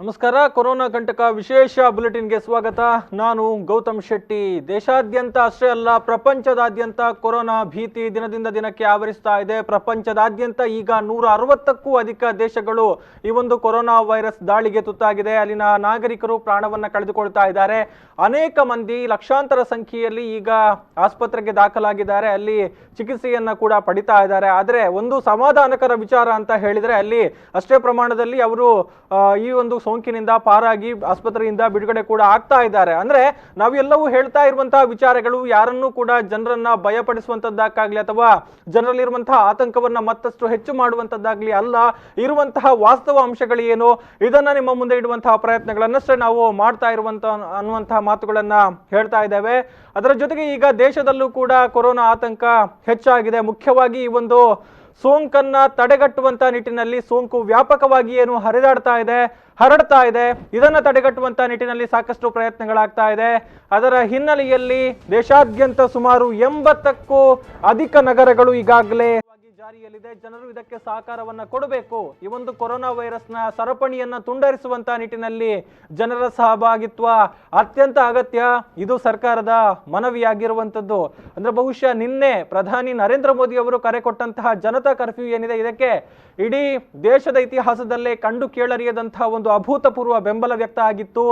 ನಮಸ್ಕಾರ. ಕೊರೋನಾ ಕಂಟಕ ವಿಶೇಷ ಬುಲೆಟಿನ್ಗೆ ಸ್ವಾಗತ. ನಾನು ಗೌತಮ್ ಶೆಟ್ಟಿ. ದೇಶಾದ್ಯಂತ ಅಷ್ಟೇ ಅಲ್ಲ, ಪ್ರಪಂಚದಾದ್ಯಂತ ಕೊರೋನಾ ಭೀತಿ ದಿನದಿಂದ ದಿನಕ್ಕೆ ಆವರಿಸ್ತಾ ಇದೆ. ಪ್ರಪಂಚದಾದ್ಯಂತ ಈಗ 160ಕ್ಕೂ ಅಧಿಕ ದೇಶಗಳು ಈ ಒಂದು ಕೊರೋನಾ ವೈರಸ್ ದಾಳಿಗೆ ತುತ್ತಾಗಿದೆ. ಅಲ್ಲಿನ ನಾಗರಿಕರು ಪ್ರಾಣವನ್ನ ಕಳೆದುಕೊಳ್ತಾ ಇದ್ದಾರೆ. ಅನೇಕ ಮಂದಿ ಲಕ್ಷಾಂತರ ಸಂಖ್ಯೆಯಲ್ಲಿ ಈಗ ಆಸ್ಪತ್ರೆಗೆ ದಾಖಲಾಗಿದ್ದಾರೆ, ಅಲ್ಲಿ ಚಿಕಿತ್ಸೆಯನ್ನ ಕೂಡ ಪಡಿತಾ ಇದ್ದಾರೆ. ಆದರೆ ಒಂದು ಸಮಾಧಾನಕರ ವಿಚಾರ ಅಂತ ಹೇಳಿದ್ರೆ, ಅಲ್ಲಿ ಅಷ್ಟೇ ಪ್ರಮಾಣದಲ್ಲಿ ಅವರು ಈ ಒಂದು ಸೋಂಕಿನಿಂದ ಪಾರಾಗಿ ಆಸ್ಪತ್ರೆಯಿಂದ ಬಿಡುಗಡೆ ಕೂಡ ಆಗ್ತಾ ಇದ್ದಾರೆ. ಅಂದ್ರೆ ನಾವೆಲ್ಲವೂ ಹೇಳ್ತಾ ಇರುವಂತಹ ವಿಚಾರಗಳು ಯಾರನ್ನೂ ಕೂಡ ಜನರನ್ನ ಭಯಪಡಿಸುವಂತದ್ದಾಗ್ಲಿ ಅಥವಾ ಜನರಲ್ಲಿರುವಂತಹ ಆತಂಕವನ್ನ ಮತ್ತಷ್ಟು ಹೆಚ್ಚು ಮಾಡುವಂತದ್ದಾಗ್ಲಿ ಅಲ್ಲ. ಇರುವಂತಹ ವಾಸ್ತವ ಅಂಶಗಳು ಏನು ಇದನ್ನ ನಿಮ್ಮ ಮುಂದೆ ಇಡುವಂತಹ ಪ್ರಯತ್ನಗಳನ್ನಷ್ಟೇ ನಾವು ಮಾಡ್ತಾ ಅನ್ನುವಂತಹ ಮಾತುಗಳನ್ನ ಹೇಳ್ತಾ ಇದ್ದೇವೆ. ಅದರ ಜೊತೆಗೆ ಈಗ ದೇಶದಲ್ಲೂ ಕೂಡ ಕೊರೋನಾ ಆತಂಕ ಹೆಚ್ಚಾಗಿದೆ. ಮುಖ್ಯವಾಗಿ ಈ ಒಂದು ಸೋಂಕನ್ನ ತಡೆಗಟ್ಟುವಂತ ನಿಟ್ಟಿನಲ್ಲಿ ಸೋಂಕು ವ್ಯಾಪಕವಾಗಿ ಏನು ಹರಡ್ತಾ ಇದೆ. ಇದನ್ನ ತಡೆಗಟ್ಟುವಂತ ನಿಟ್ಟಿನಲ್ಲಿ ಸಾಕಷ್ಟು ಪ್ರಯತ್ನಗಳಾಗ್ತಾ ಇದೆ. ಅದರ ಹಿನ್ನೆಲೆಯಲ್ಲಿ ದೇಶಾದ್ಯಂತ ಸುಮಾರು 80ಕ್ಕೂ ಅಧಿಕ ನಗರಗಳು ಈಗಾಗಲೇ ಜಾರಿಯಲ್ಲಿದೆ. ಜನರು ಇದಕ್ಕೆ ಸಹಕಾರವನ್ನ ಕೊಡಬೇಕು. ಈ ಒಂದು ಕೊರೋನಾ ವೈರಸ್ನ ಸರಪಣಿಯನ್ನ ತುಂಡರಿಸುವಂತ ನಿಟ್ಟಿನಲ್ಲಿ ಜನರ ಸಹಭಾಗಿತ್ವ ಅತ್ಯಂತ ಅಗತ್ಯ. ಇದು ಸರ್ಕಾರದ ಮನವಿಯಾಗಿರುವಂತದ್ದು. ಅಂದ್ರೆ ಬಹುಶಃ ನಿನ್ನೆ ಪ್ರಧಾನಿ ನರೇಂದ್ರ ಮೋದಿ ಅವರು ಕರೆ ಕೊಟ್ಟಂತಹ ಜನತಾ ಕರ್ಫ್ಯೂ ಏನಿದೆ, ಇದಕ್ಕೆ ಇಡೀ ದೇಶದ ಇತಿಹಾಸದಲ್ಲೇ ಕಂಡು ಕೇಳರಿಯದಂತಹ ಒಂದು ಅಭೂತಪೂರ್ವ ಬೆಂಬಲ ವ್ಯಕ್ತ ಆಗಿತ್ತು.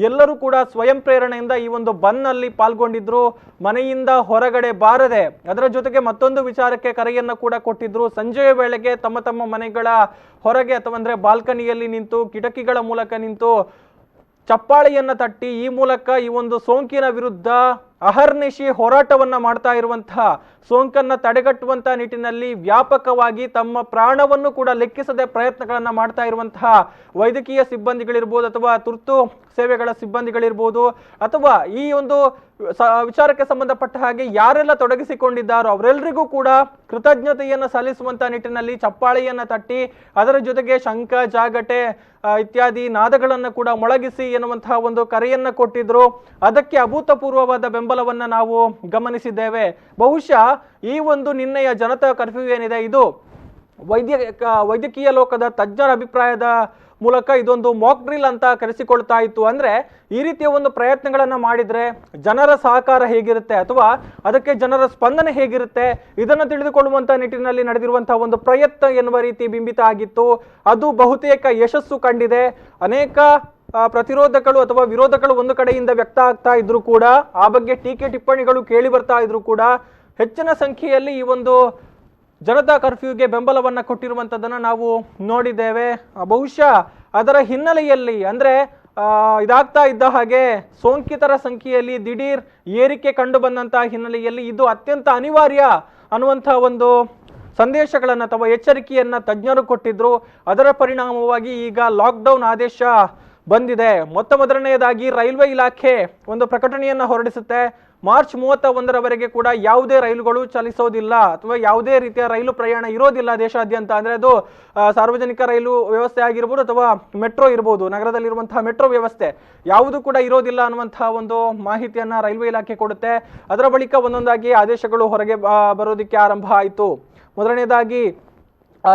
ಎಲ್ಲರೂ ಕೂಡ ಸ್ವಯಂ ಪ್ರೇರಣೆಯಿಂದ ಈ ಒಂದು ಬಂದ್ನಲ್ಲಿ ಪಾಲ್ಗೊಂಡಿದ್ರು. ಮನೆಯಿಂದ ಹೊರಗಡೆ ಬಾರದೆ, ಅದರ ಜೊತೆಗೆ ಮತ್ತೊಂದು ವಿಚಾರಕ್ಕೆ ಕರೆಯನ್ನ ಕೂಡ ಕೊಟ್ಟಿದ್ರು. ಸಂಜೆಯ ವೇಳೆಗೆ ತಮ್ಮ ತಮ್ಮ ಮನೆಗಳ ಹೊರಗೆ ಅಥವಾ ಅಂದ್ರೆ ಬಾಲ್ಕನಿಯಲ್ಲಿ ನಿಂತು, ಕಿಟಕಿಗಳ ಮೂಲಕ ನಿಂತು ಚಪ್ಪಾಳೆಯನ್ನ ತಟ್ಟಿ ಈ ಮೂಲಕ ಈ ಒಂದು ಸೋಂಕಿನ ವಿರುದ್ಧ ಅಹರ್ನಿಶಿ ಹೋರಾಟವನ್ನ ಮಾಡ್ತಾ ಇರುವಂತಹ, ಸೋಂಕನ್ನ ತಡೆಗಟ್ಟುವಂತ ನಿಟ್ಟಿನಲ್ಲಿ ವ್ಯಾಪಕವಾಗಿ ತಮ್ಮ ಪ್ರಾಣವನ್ನು ಕೂಡ ಲೆಕ್ಕಿಸದೆ ಪ್ರಯತ್ನಗಳನ್ನ ಮಾಡ್ತಾ ಇರುವಂತಹ ವೈದ್ಯಕೀಯ ಸಿಬ್ಬಂದಿಗಳಿರ್ಬೋದು ಅಥವಾ ತುರ್ತು ಸೇವೆಗಳ ಸಿಬ್ಬಂದಿಗಳಿರ್ಬೋದು ಅಥವಾ ಈ ಒಂದು ವಿಚಾರಕ್ಕೆ ಸಂಬಂಧಪಟ್ಟ ಹಾಗೆ ಯಾರೆಲ್ಲ ತೊಡಗಿಸಿಕೊಂಡಿದ್ದಾರೋ ಅವರೆಲ್ಲರಿಗೂ ಕೂಡ ಕೃತಜ್ಞತೆಯನ್ನು ಸಲ್ಲಿಸುವಂತ ನಿಟ್ಟಿನಲ್ಲಿ ಚಪ್ಪಾಳೆಯನ್ನ ತಟ್ಟಿ ಅದರ ಜೊತೆಗೆ ಶಂಖ ಜಾಗಟೆ ಇತ್ಯಾದಿ ನಾದಗಳನ್ನು ಕೂಡ ಮೊಳಗಿಸಿ ಎನ್ನುವಂತಹ ಒಂದು ಕರೆಯನ್ನ ಕೊಟ್ಟಿದ್ರು. ಅದಕ್ಕೆ ಅಭೂತಪೂರ್ವವಾದ ಬೆಂಬಲವನ್ನ ನಾವು ಗಮನಿಸಿದ್ದೇವೆ. ಬಹುಶಃ ಈ ಒಂದು ನಿನ್ನೆಯ ಜನತಾ ಕರ್ಫ್ಯೂ ಏನಿದೆ, ಇದು ವೈದ್ಯಕೀಯ ಲೋಕದ ತಜ್ಞರ ಅಭಿಪ್ರಾಯದ ಮೂಲಕ ಇದೊಂದು ಮಾಕ್ ಡ್ರಿಲ್ ಅಂತ ಕರೆಸಿಕೊಳ್ತಾ ಇತ್ತು. ಅಂದ್ರೆ ಈ ರೀತಿಯ ಒಂದು ಪ್ರಯತ್ನಗಳನ್ನ ಮಾಡಿದ್ರೆ ಜನರ ಸಹಕಾರ ಹೇಗಿರುತ್ತೆ ಅಥವಾ ಅದಕ್ಕೆ ಜನರ ಸ್ಪಂದನೆ ಹೇಗಿರುತ್ತೆ ಇದನ್ನು ತಿಳಿದುಕೊಳ್ಳುವಂತ ನಿಟ್ಟಿನಲ್ಲಿ ನಡೆದಿರುವಂತಹ ಒಂದು ಪ್ರಯತ್ನ ಎನ್ನುವ ರೀತಿ ಬಿಂಬಿತ ಆಗಿತ್ತು. ಅದು ಬಹುತೇಕ ಯಶಸ್ಸು ಕಂಡಿದೆ. ಅನೇಕ ಪ್ರತಿರೋಧಗಳು ಅಥವಾ ವಿರೋಧಗಳು ಒಂದು ಕಡೆಯಿಂದ ವ್ಯಕ್ತ ಆಗ್ತಾ ಇದ್ರು ಕೂಡ, ಆ ಬಗ್ಗೆ ಟೀಕೆ ಟಿಪ್ಪಣಿಗಳು ಕೇಳಿ ಬರ್ತಾ ಇದ್ರು ಕೂಡ, ಹೆಚ್ಚಿನ ಸಂಖ್ಯೆಯಲ್ಲಿ ಈ ಒಂದು ಜನತಾ ಕರ್ಫ್ಯೂಗೆ ಬೆಂಬಲವನ್ನ ಕೊಟ್ಟಿರುವಂತದ್ದನ್ನ ನಾವು ನೋಡಿದ್ದೇವೆ. ಬಹುಶಃ ಅದರ ಹಿನ್ನೆಲೆಯಲ್ಲಿ ಅಂದ್ರೆ ಇದಾಗ್ತಾ ಇದ್ದ ಹಾಗೆ ಸೋಂಕಿತರ ಸಂಖ್ಯೆಯಲ್ಲಿ ದಿಢೀರ್ ಏರಿಕೆ ಕಂಡು ಬಂದಂತಹ ಹಿನ್ನೆಲೆಯಲ್ಲಿ ಇದು ಅತ್ಯಂತ ಅನಿವಾರ್ಯ ಅನ್ನುವಂತಹ ಒಂದು ಸಂದೇಶಗಳನ್ನು ಅಥವಾ ಎಚ್ಚರಿಕೆಯನ್ನ ತಜ್ಞರು ಕೊಟ್ಟಿದ್ರು. ಅದರ ಪರಿಣಾಮವಾಗಿ ಈಗ ಲಾಕ್ಡೌನ್ ಆದೇಶ ಬಂದಿದೆ. ಮೊದಲನೆಯದಾಗಿ ರೈಲ್ವೆ ಇಲಾಖೆ ಒಂದು ಪ್ರಕಟಣೆಯನ್ನ ಹೊರಡಿಸುತ್ತೆ. ಮಾರ್ಚ್ 31ರವರೆಗೆ ಕೂಡ ಯಾವುದೇ ರೈಲುಗಳು ಚಲಿಸೋದಿಲ್ಲ ಅಥವಾ ಯಾವುದೇ ರೀತಿಯ ರೈಲು ಪ್ರಯಾಣ ಇರೋದಿಲ್ಲ ದೇಶಾದ್ಯಂತ. ಅಂದ್ರೆ ಅದು ಸಾರ್ವಜನಿಕ ರೈಲು ವ್ಯವಸ್ಥೆ ಆಗಿರ್ಬೋದು ಅಥವಾ ಮೆಟ್ರೋ ಇರ್ಬೋದು, ನಗರದಲ್ಲಿರುವಂತಹ ಮೆಟ್ರೋ ವ್ಯವಸ್ಥೆ ಯಾವುದು ಕೂಡ ಇರೋದಿಲ್ಲ ಅನ್ನುವಂತಹ ಒಂದು ಮಾಹಿತಿಯನ್ನ ರೈಲ್ವೆ ಇಲಾಖೆ ಕೊಡುತ್ತೆ. ಅದರ ಬಳಿಕ ಒಂದೊಂದಾಗಿ ಆದೇಶಗಳು ಹೊರಗೆ ಬರೋದಕ್ಕೆ ಆರಂಭ ಆಯಿತು. ಮೊದಲನೇದಾಗಿ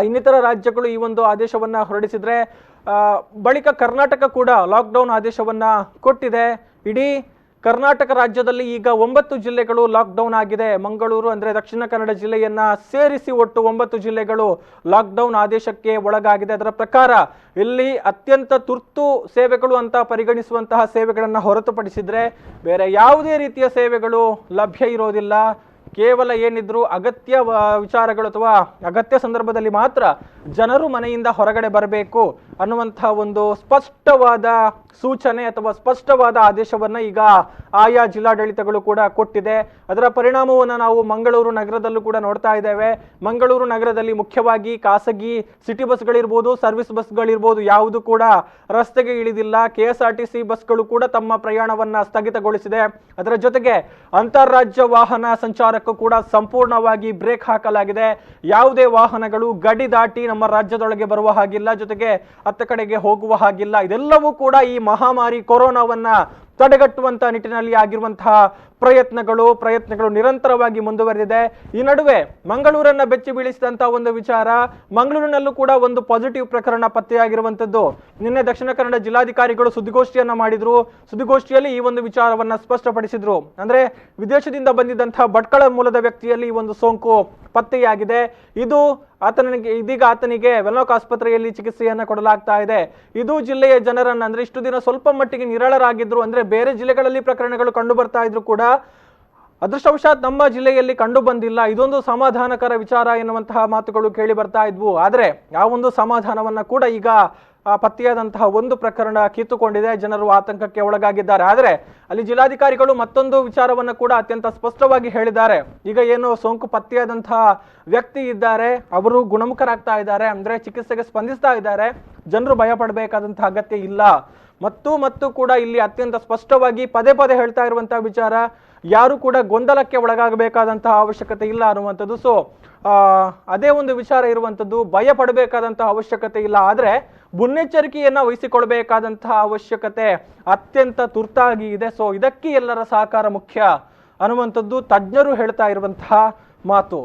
ಇನ್ನಿತರ ರಾಜ್ಯಗಳು ಈ ಒಂದು ಆದೇಶವನ್ನ ಹೊರಡಿಸಿದ್ರೆ, ಬಳಿಕ ಕರ್ನಾಟಕ ಕೂಡ ಲಾಕ್ಡೌನ್ ಆದೇಶವನ್ನ ಕೊಟ್ಟಿದೆ. ಇಡೀ ಕರ್ನಾಟಕ ರಾಜ್ಯದಲ್ಲಿ ಈಗ 9 ಜಿಲ್ಲೆಗಳು ಲಾಕ್ಡೌನ್ ಆಗಿದೆ. ಮಂಗಳೂರು ಅಂದ್ರೆ ದಕ್ಷಿಣ ಕನ್ನಡ ಜಿಲ್ಲೆಯನ್ನ ಸೇರಿಸಿ ಒಟ್ಟು 9 ಜಿಲ್ಲೆಗಳು ಲಾಕ್ಡೌನ್ ಆದೇಶಕ್ಕೆ ಒಳಗಾಗಿದೆ. ಅದರ ಪ್ರಕಾರ ಇಲ್ಲಿ ಅತ್ಯಂತ ತುರ್ತು ಸೇವೆಗಳು ಅಂತ ಪರಿಗಣಿಸುವಂತಹ ಸೇವೆಗಳನ್ನ ಹೊರತುಪಡಿಸಿದ್ರೆ ಬೇರೆ ಯಾವುದೇ ರೀತಿಯ ಸೇವೆಗಳು ಲಭ್ಯ ಇರೋದಿಲ್ಲ. ಕೇವಲ ಏನಿದ್ರು ಅಗತ್ಯ ವಿಚಾರಗಳು ಅಥವಾ ಅಗತ್ಯ ಸಂದರ್ಭದಲ್ಲಿ ಮಾತ್ರ ಜನರು ಮನೆಯಿಂದ ಹೊರಗಡೆ ಬರಬೇಕು ಅನ್ನುವಂತಹ ಒಂದು ಸ್ಪಷ್ಟವಾದ ಸೂಚನೆ ಅಥವಾ ಸ್ಪಷ್ಟವಾದ ಆದೇಶವನ್ನ ಈಗ ಆಯಾ ಜಿಲ್ಲಾಡಳಿತಗಳು ಕೂಡ ಕೊಟ್ಟಿದೆ. ಅದರ ಪರಿಣಾಮವನ್ನು ನಾವು ಮಂಗಳೂರು ನಗರದಲ್ಲೂ ಕೂಡ ನೋಡ್ತಾ ಇದ್ದೇವೆ. ಮಂಗಳೂರು ನಗರದಲ್ಲಿ ಮುಖ್ಯವಾಗಿ ಖಾಸಗಿ ಸಿಟಿ ಬಸ್ಗಳಿರ್ಬೋದು, ಸರ್ವಿಸ್ ಬಸ್ಗಳಿರ್ಬೋದು, ಯಾವುದು ಕೂಡ ರಸ್ತೆಗೆ ಇಳಿದಿಲ್ಲ. KSRTC ಬಸ್ಗಳು ಕೂಡ ತಮ್ಮ ಪ್ರಯಾಣವನ್ನ ಸ್ಥಗಿತಗೊಳಿಸಿದೆ. ಅದರ ಜೊತೆಗೆ ಅಂತಾರಾಜ್ಯ ವಾಹನ ಸಂಚಾರಕ್ಕೂ ಕೂಡ ಸಂಪೂರ್ಣವಾಗಿ ಬ್ರೇಕ್ ಹಾಕಲಾಗಿದೆ. ಯಾವುದೇ ವಾಹನಗಳು ಗಡಿ ದಾಟಿ ನಮ್ಮ ರಾಜ್ಯದೊಳಗೆ ಬರುವ ಹಾಗಿಲ್ಲ, ಜೊತೆಗೆ ಅತ್ತ ಕಡೆಗೆ ಹೋಗುವ ಹಾಗಿಲ್ಲ. ಇದೆಲ್ಲವೂ ಕೂಡ ಈ ಮಹಾಮಾರಿ ಕೊರೋನಾವನ್ನ ತಡೆಗಟ್ಟುವಂತ ನಿಟ್ಟಿನಲ್ಲಿ ಆಗಿರುವಂತಹ ಪ್ರಯತ್ನಗಳು ನಿರಂತರವಾಗಿ ಮುಂದುವರೆದಿದೆ. ಈ ನಡುವೆ ಮಂಗಳೂರನ್ನ ಬೆಚ್ಚಿ ಬೀಳಿಸಿದಂತ ಒಂದು ವಿಚಾರ, ಮಂಗಳೂರಿನಲ್ಲೂ ಕೂಡ ಒಂದು ಪಾಸಿಟಿವ್ ಪ್ರಕರಣ ಪತ್ತೆಯಾಗಿರುವಂತದ್ದು. ನಿನ್ನೆ ದಕ್ಷಿಣ ಕನ್ನಡ ಜಿಲ್ಲಾಧಿಕಾರಿಗಳು ಸುದ್ದಿಗೋಷ್ಠಿಯನ್ನ ಮಾಡಿದ್ರು. ಸುದ್ದಿಗೋಷ್ಠಿಯಲ್ಲಿ ಈ ಒಂದು ವಿಚಾರವನ್ನ ಸ್ಪಷ್ಟಪಡಿಸಿದ್ರು. ಅಂದ್ರೆ ವಿದೇಶದಿಂದ ಬಂದಿದ್ದಂತಹ ಭಟ್ಕಳ ಮೂಲದ ವ್ಯಕ್ತಿಯಲ್ಲಿ ಈ ಒಂದು ಸೋಂಕು ಪತ್ತೆಯಾಗಿದೆ. ಇದೀಗ ಆತನಿಗೆ ವೆನ್ಲಾಕ್ ಆಸ್ಪತ್ರೆಯಲ್ಲಿ ಚಿಕಿತ್ಸೆಯನ್ನ ಕೊಡಲಾಗ್ತಾ ಇದೆ. ಇದು ಜಿಲ್ಲೆಯ ಜನರನ್ನ, ಅಂದ್ರೆ ಇಷ್ಟು ದಿನ ಸ್ವಲ್ಪ ಮಟ್ಟಿಗೆ ನಿರಾಳರಾಗಿದ್ರು, ಅಂದ್ರೆ ಬೇರೆ ಜಿಲ್ಲೆಗಳಲ್ಲಿ ಪ್ರಕರಣಗಳು ಕಂಡು ಬರ್ತಾ ಇದ್ರು ಕೂಡ ಅದೃಷ್ಟವಶಾತ್ ನಮ್ಮ ಜಿಲ್ಲೆಯಲ್ಲಿ ಕಂಡು ಬಂದಿಲ್ಲ. ಇದೊಂದು ಸಮಾಧಾನಕರ ವಿಚಾರ ಎನ್ನುವಂತಹ ಮಾತುಗಳು ಕೇಳಿ ಬರ್ತಾ ಇದ್ವು. ಆದ್ರೆ ಆ ಒಂದು ಸಮಾಧಾನವನ್ನ ಕೂಡ ಈಗ ಪತ್ತೆಯಾದಂತಹ ಒಂದು ಪ್ರಕರಣ ಕಿತ್ತುಕೊಂಡಿದೆ. ಜನರು ಆತಂಕಕ್ಕೆ ಒಳಗಾಗಿದ್ದಾರೆ. ಆದರೆ ಅಲ್ಲಿ ಜಿಲ್ಲಾಧಿಕಾರಿಗಳು ಮತ್ತೊಂದು ವಿಚಾರವನ್ನ ಕೂಡ ಅತ್ಯಂತ ಸ್ಪಷ್ಟವಾಗಿ ಹೇಳಿದ್ದಾರೆ. ಈಗ ಏನು ಸೋಂಕು ಪತ್ತೆಯಾದಂತಹ ವ್ಯಕ್ತಿ ಇದ್ದಾರೆ, ಅವರು ಗುಣಮುಖರಾಗ್ತಾ ಇದ್ದಾರೆ, ಅಂದ್ರೆ ಚಿಕಿತ್ಸೆಗೆ ಸ್ಪಂದಿಸ್ತಾ ಇದ್ದಾರೆ. ಜನರು ಭಯ ಪಡಬೇಕಾದಂತಹ ಅಗತ್ಯ ಇಲ್ಲ. ಮತ್ತು ಕೂಡ ಇಲ್ಲಿ ಅತ್ಯಂತ ಸ್ಪಷ್ಟವಾಗಿ ಪದೇ ಹೇಳ್ತಾ ಇರುವಂತಹ ವಿಚಾರ, ಯಾರು ಕೂಡ ಗೊಂದಲಕ್ಕೆ ಒಳಗಾಗಬೇಕಾದಂತಹ ಅವಶ್ಯಕತೆ ಇಲ್ಲ ಅನ್ನುವಂಥದ್ದು. ಸೊ ಅದೇ ಒಂದು ವಿಚಾರ ಇರುವಂಥದ್ದು. ಭಯ ಪಡಬೇಕಾದಂತಹ ಅವಶ್ಯಕತೆ ಇಲ್ಲ, ಆದ್ರೆ ಮುನ್ನೆಚ್ಚರಿಕೆಯನ್ನ ವಹಿಸಿಕೊಳ್ಬೇಕಾದಂತಹ ಅವಶ್ಯಕತೆ ಅತ್ಯಂತ ತುರ್ತಾಗಿ ಇದೆ. ಸೊ ಇದಕ್ಕೆ ಎಲ್ಲರ ಸಹಕಾರ ಮುಖ್ಯ ಅನ್ನುವಂಥದ್ದು ತಜ್ಞರು ಹೇಳ್ತಾ ಇರುವಂತಹ ಮಾತು.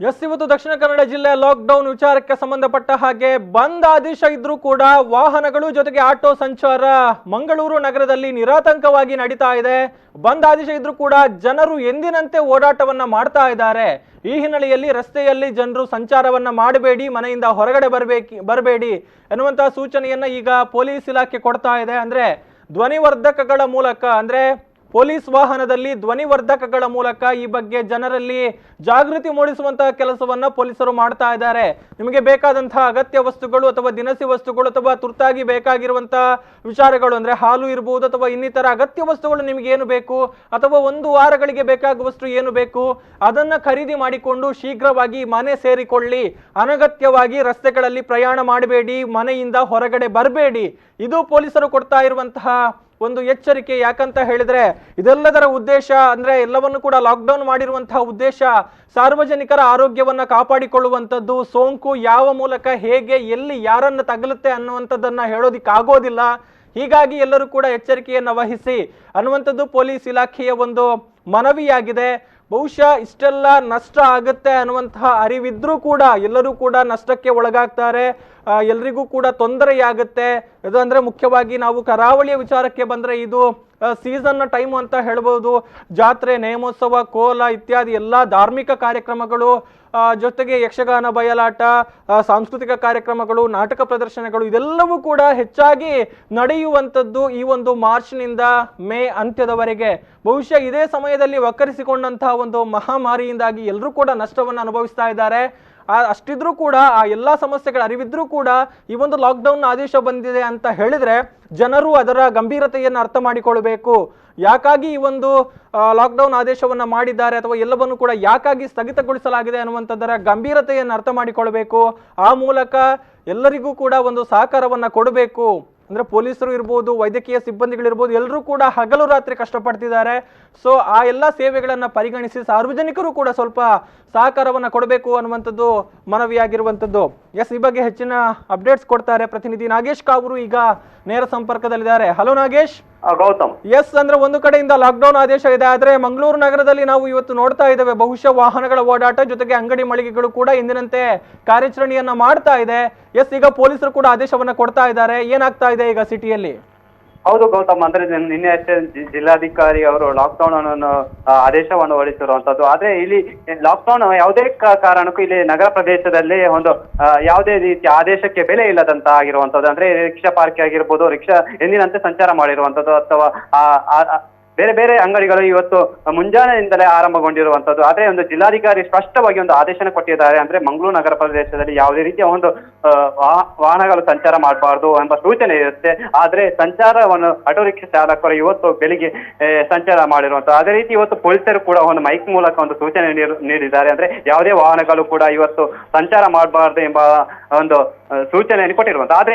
ಇವತ್ತು ದಕ್ಷಿಣ ಕನ್ನಡ ಜಿಲ್ಲೆ ಲಾಕ್ಡೌನ್ ವಿಚಾರಕ್ಕೆ ಸಂಬಂಧಪಟ್ಟ ಹಾಗೆ ಬಂದ್ ಆದೇಶ ಇದ್ರೂ ಕೂಡ ವಾಹನಗಳು ಜೊತೆಗೆ ಆಟೋ ಸಂಚಾರ ಮಂಗಳೂರು ನಗರದಲ್ಲಿ ನಿರಾತಂಕವಾಗಿ ನಡೀತಾ ಇದೆ. ಬಂದ್ ಆದೇಶ ಇದ್ರೂ ಕೂಡ ಜನರು ಎಂದಿನಂತೆ ಓಡಾಟವನ್ನ ಮಾಡ್ತಾ ಇದ್ದಾರೆ. ಈ ಹಿನ್ನೆಲೆಯಲ್ಲಿ ರಸ್ತೆಯಲ್ಲಿ ಜನರು ಸಂಚಾರವನ್ನ ಮಾಡಬೇಡಿ, ಮನೆಯಿಂದ ಹೊರಗಡೆ ಬರಬೇಡಿ ಎನ್ನುವಂತಹ ಸೂಚನೆಯನ್ನ ಈಗ ಪೊಲೀಸ್ ಇಲಾಖೆ ಕೊಡ್ತಾ ಇದೆ. ಅಂದ್ರೆ ಧ್ವನಿವರ್ಧಕಗಳ ಮೂಲಕ, ಅಂದ್ರೆ ಪೊಲೀಸ್ ವಾಹನದಲ್ಲಿ ಧ್ವನಿವರ್ಧಕಗಳ ಮೂಲಕ ಈ ಬಗ್ಗೆ ಜನರಲ್ಲಿ ಜಾಗೃತಿ ಮೂಡಿಸುವಂತಹ ಕೆಲಸವನ್ನ ಪೊಲೀಸರು ಮಾಡ್ತಾ ಇದ್ದಾರೆ. ನಿಮಗೆ ಬೇಕಾದಂತಹ ಅಗತ್ಯ ವಸ್ತುಗಳು ಅಥವಾ ದಿನಸಿ ವಸ್ತುಗಳು ಅಥವಾ ತುರ್ತಾಗಿ ಬೇಕಾಗಿರುವಂತಹ ವಿಚಾರಗಳು, ಅಂದ್ರೆ ಹಾಲು ಇರಬಹುದು ಅಥವಾ ಇನ್ನಿತರ ಅಗತ್ಯ ವಸ್ತುಗಳು ನಿಮಗೆ ಏನು ಬೇಕು ಅಥವಾ ಒಂದು ವಾರಗಳಿಗೆ ಬೇಕಾಗುವ ವಸ್ತು ಏನು ಬೇಕು ಅದನ್ನ ಖರೀದಿ ಮಾಡಿಕೊಂಡು ಶೀಘ್ರವಾಗಿ ಮನೆ ಸೇರಿಕೊಳ್ಳಿ. ಅನಗತ್ಯವಾಗಿ ರಸ್ತೆಗಳಲ್ಲಿ ಪ್ರಯಾಣ ಮಾಡಬೇಡಿ, ಮನೆಯಿಂದ ಹೊರಗಡೆ ಬರಬೇಡಿ. ಇದು ಪೊಲೀಸರು ಕೊಡ್ತಾ ಇರುವಂತಹ ಒಂದು ಎಚ್ಚರಿಕೆ. ಯಾಕಂತ ಹೇಳಿದ್ರೆ ಇದೆಲ್ಲದರ ಉದ್ದೇಶ, ಅಂದ್ರೆ ಎಲ್ಲವನ್ನು ಕೂಡ ಲಾಕ್ಡೌನ್ ಮಾಡಿರುವಂತಹ ಉದ್ದೇಶ ಸಾರ್ವಜನಿಕರ ಆರೋಗ್ಯವನ್ನ ಕಾಪಾಡಿಕೊಳ್ಳುವಂಥದ್ದು. ಸೋಂಕು ಯಾವ ಮೂಲಕ, ಹೇಗೆ, ಎಲ್ಲಿ, ಯಾರನ್ನ ತಗಲುತ್ತೆ ಅನ್ನುವಂಥದ್ದನ್ನ ಹೇಳೋದಿಕ್ಕಾಗೋದಿಲ್ಲ. ಹೀಗಾಗಿ ಎಲ್ಲರೂ ಕೂಡ ಎಚ್ಚರಿಕೆಯನ್ನ ವಹಿಸಿ ಅನ್ನುವಂಥದ್ದು ಪೊಲೀಸ್ ಇಲಾಖೆಯ ಒಂದು ಮನವಿಯಾಗಿದೆ. ಬಹುಶಃ ಇಷ್ಟೆಲ್ಲ ನಷ್ಟ ಆಗುತ್ತೆ ಅನ್ನುವಂತಹ ಅರಿವಿದ್ರೂ ಕೂಡ ಎಲ್ಲರೂ ಕೂಡ ನಷ್ಟಕ್ಕೆ ಒಳಗಾಗ್ತಾರೆ. ಎಲ್ರಿಗೂ ಕೂಡ ತೊಂದರೆಯಾಗುತ್ತೆ. ಇದು ಅಂದ್ರೆ ಮುಖ್ಯವಾಗಿ ನಾವು ಕರಾವಳಿಯ ವಿಚಾರಕ್ಕೆ ಬಂದ್ರೆ ಇದು ಸೀಸನ್ನ ಟೈಮು ಅಂತ ಹೇಳ್ಬೋದು. ಜಾತ್ರೆ, ನೇಮೋತ್ಸವ, ಕೋಲ ಇತ್ಯಾದಿ ಎಲ್ಲ ಧಾರ್ಮಿಕ ಕಾರ್ಯಕ್ರಮಗಳು, ಜೊತೆಗೆ ಯಕ್ಷಗಾನ, ಬಯಲಾಟ, ಸಾಂಸ್ಕೃತಿಕ ಕಾರ್ಯಕ್ರಮಗಳು, ನಾಟಕ ಪ್ರದರ್ಶನಗಳು ಇದೆಲ್ಲವೂ ಕೂಡ ಹೆಚ್ಚಾಗಿ ನಡೆಯುವಂಥದ್ದು ಈ ಒಂದು ಮಾರ್ಚ್ನಿಂದ ಮೇ ಅಂತ್ಯದವರೆಗೆ. ಬಹುಶಃ ಇದೇ ಸಮಯದಲ್ಲಿ ವಕ್ಕರಿಸಿಕೊಂಡಂತಹ ಒಂದು ಮಹಾಮಾರಿಯಿಂದಾಗಿ ಎಲ್ಲರೂ ಕೂಡ ನಷ್ಟವನ್ನು ಅನುಭವಿಸ್ತಾ ಇದ್ದಾರೆ. ಅಷ್ಟಿದ್ರೂ ಕೂಡ ಆ ಎಲ್ಲಾ ಸಮಸ್ಯೆಗಳ ಅರಿವಿದ್ರೂ ಕೂಡ ಈ ಒಂದು ಲಾಕ್ಡೌನ್ ಆದೇಶ ಬಂದಿದೆ ಅಂತ ಹೇಳಿದ್ರೆ ಜನರು ಅದರ ಗಂಭೀರತೆಯನ್ನು ಅರ್ಥ ಮಾಡಿಕೊಳ್ಬೇಕು. ಯಾಕಾಗಿ ಈ ಒಂದು ಲಾಕ್ಡೌನ್ ಆದೇಶವನ್ನ ಮಾಡಿದ್ದಾರೆ ಅಥವಾ ಎಲ್ಲವನ್ನು ಕೂಡ ಯಾಕಾಗಿ ಸ್ಥಗಿತಗೊಳಿಸಲಾಗಿದೆ ಅನ್ನುವಂಥದ್ದರ ಗಂಭೀರತೆಯನ್ನು ಅರ್ಥ ಮಾಡಿಕೊಳ್ಬೇಕು. ಆ ಮೂಲಕ ಎಲ್ಲರಿಗೂ ಕೂಡ ಒಂದು ಸಹಕಾರವನ್ನ ಕೊಡಬೇಕು. ಅಂದ್ರೆ ಪೊಲೀಸರು ಇರ್ಬೋದು, ವೈದ್ಯಕೀಯ ಸಿಬ್ಬಂದಿಗಳಿರ್ಬೋದು, ಎಲ್ಲರೂ ಕೂಡ ಹಗಲು ರಾತ್ರಿ ಕಷ್ಟಪಡ್ತಿದ್ದಾರೆ. ಸೊ ಆ ಎಲ್ಲ ಸೇವೆಗಳನ್ನ ಪರಿಗಣಿಸಿ ಸಾರ್ವಜನಿಕರು ಕೂಡ ಸ್ವಲ್ಪ ಸಹಕಾರವನ್ನ ಕೊಡಬೇಕು ಅನ್ನುವಂಥದ್ದು ಮನವಿಯಾಗಿರುವಂಥದ್ದು. ಎಸ್, ಈ ಬಗ್ಗೆ ಹೆಚ್ಚಿನ ಅಪ್ಡೇಟ್ಸ್ ಕೊಡ್ತಾರೆ ಪ್ರತಿನಿಧಿ ನಾಗೇಶ್ ಕಾವರು ಈಗ ನೇರ ಸಂಪರ್ಕದಲ್ಲಿದ್ದಾರೆ. ಹಲೋ ನಾಗೇಶ್. ಗೌತಮ್, ಎಸ್, ಅಂದ್ರೆ ಒಂದು ಕಡೆಯಿಂದ ಲಾಕ್ಡೌನ್ ಆದೇಶ ಇದೆ, ಆದ್ರೆ ಮಂಗಳೂರು ನಗರದಲ್ಲಿ ನಾವು ಇವತ್ತು ನೋಡ್ತಾ ಇದ್ದೇವೆ ಬಹುಶಃ ವಾಹನಗಳ ಓಡಾಟ ಜೊತೆಗೆ ಅಂಗಡಿ ಮಳಿಗೆಗಳು ಕೂಡ ಎಂದಿನಂತೆ ಕಾರ್ಯಾಚರಣೆಯನ್ನ ಮಾಡ್ತಾ ಇದೆ. ಎಸ್, ಈಗ ಪೊಲೀಸರು ಕೂಡ ಆದೇಶವನ್ನ ಕೊಡ್ತಾ ಇದ್ದಾರೆ. ಏನಾಗ್ತಾ ಇದೆ ಈಗ ಸಿಟಿಯಲ್ಲಿ? ಹೌದು ಗೌತಮ್, ಅಂದ್ರೆ ನಿನ್ನೆ ಅಷ್ಟೇ ಜಿಲ್ಲಾಧಿಕಾರಿ ಅವರು ಲಾಕ್ಡೌನ್ ಅನ್ನು ಆದೇಶವನ್ನು ಹೊರಡಿಸಿರುವಂತದ್ದು. ಆದ್ರೆ ಇಲ್ಲಿ ಲಾಕ್ಡೌನ್ ಯಾವುದೇ ಕಾರಣಕ್ಕೂ ಇಲ್ಲಿ ನಗರ ಪ್ರದೇಶದಲ್ಲಿ ಒಂದು ಯಾವುದೇ ರೀತಿಯ ಆದೇಶಕ್ಕೆ ಬೆಲೆ ಇಲ್ಲದಂತ ಆಗಿರುವಂತದ್ದು. ಅಂದ್ರೆ ರಿಕ್ಷಾ ಪಾರ್ಕ್ ಆಗಿರ್ಬೋದು, ರಿಕ್ಷಾ ಎಂದಿನಂತೆ ಸಂಚಾರ ಮಾಡಿರುವಂತದ್ದು ಅಥವಾ ಬೇರೆ ಬೇರೆ ಅಂಗಡಿಗಳು ಇವತ್ತು ಮುಂಜಾನೆಯಿಂದಲೇ ಆರಂಭಗೊಂಡಿರುವಂತದ್ದು. ಆದ್ರೆ ಒಂದು ಜಿಲ್ಲಾಧಿಕಾರಿ ಸ್ಪಷ್ಟವಾಗಿ ಒಂದು ಆದೇಶನ ಕೊಟ್ಟಿದ್ದಾರೆ. ಅಂದ್ರೆ ಮಂಗಳೂರು ನಗರ ಪ್ರದೇಶದಲ್ಲಿ ಯಾವುದೇ ರೀತಿಯ ಒಂದು ವಾಹನಗಳು ಸಂಚಾರ ಮಾಡಬಾರ್ದು ಎಂಬ ಸೂಚನೆ ಇರುತ್ತೆ. ಆದ್ರೆ ಸಂಚಾರವನ್ನು ಆಟೋ ರಿಕ್ಷಾ ಚಾಲಕರು ಇವತ್ತು ಬೆಳಿಗ್ಗೆ ಸಂಚಾರ ಮಾಡಿರುವಂತದ್ದು. ಅದೇ ರೀತಿ ಇವತ್ತು ಪೊಲೀಸರು ಕೂಡ ಒಂದು ಮೈಕ್ ಮೂಲಕ ಒಂದು ಸೂಚನೆ ನೀಡಿದ್ದಾರೆ. ಅಂದ್ರೆ ಯಾವುದೇ ವಾಹನಗಳು ಕೂಡ ಇವತ್ತು ಸಂಚಾರ ಮಾಡಬಾರ್ದು ಎಂಬ ಒಂದು ಸೂಚನೆಯನ್ನು ಕೊಟ್ಟಿರುವಂತ. ಆದ್ರೆ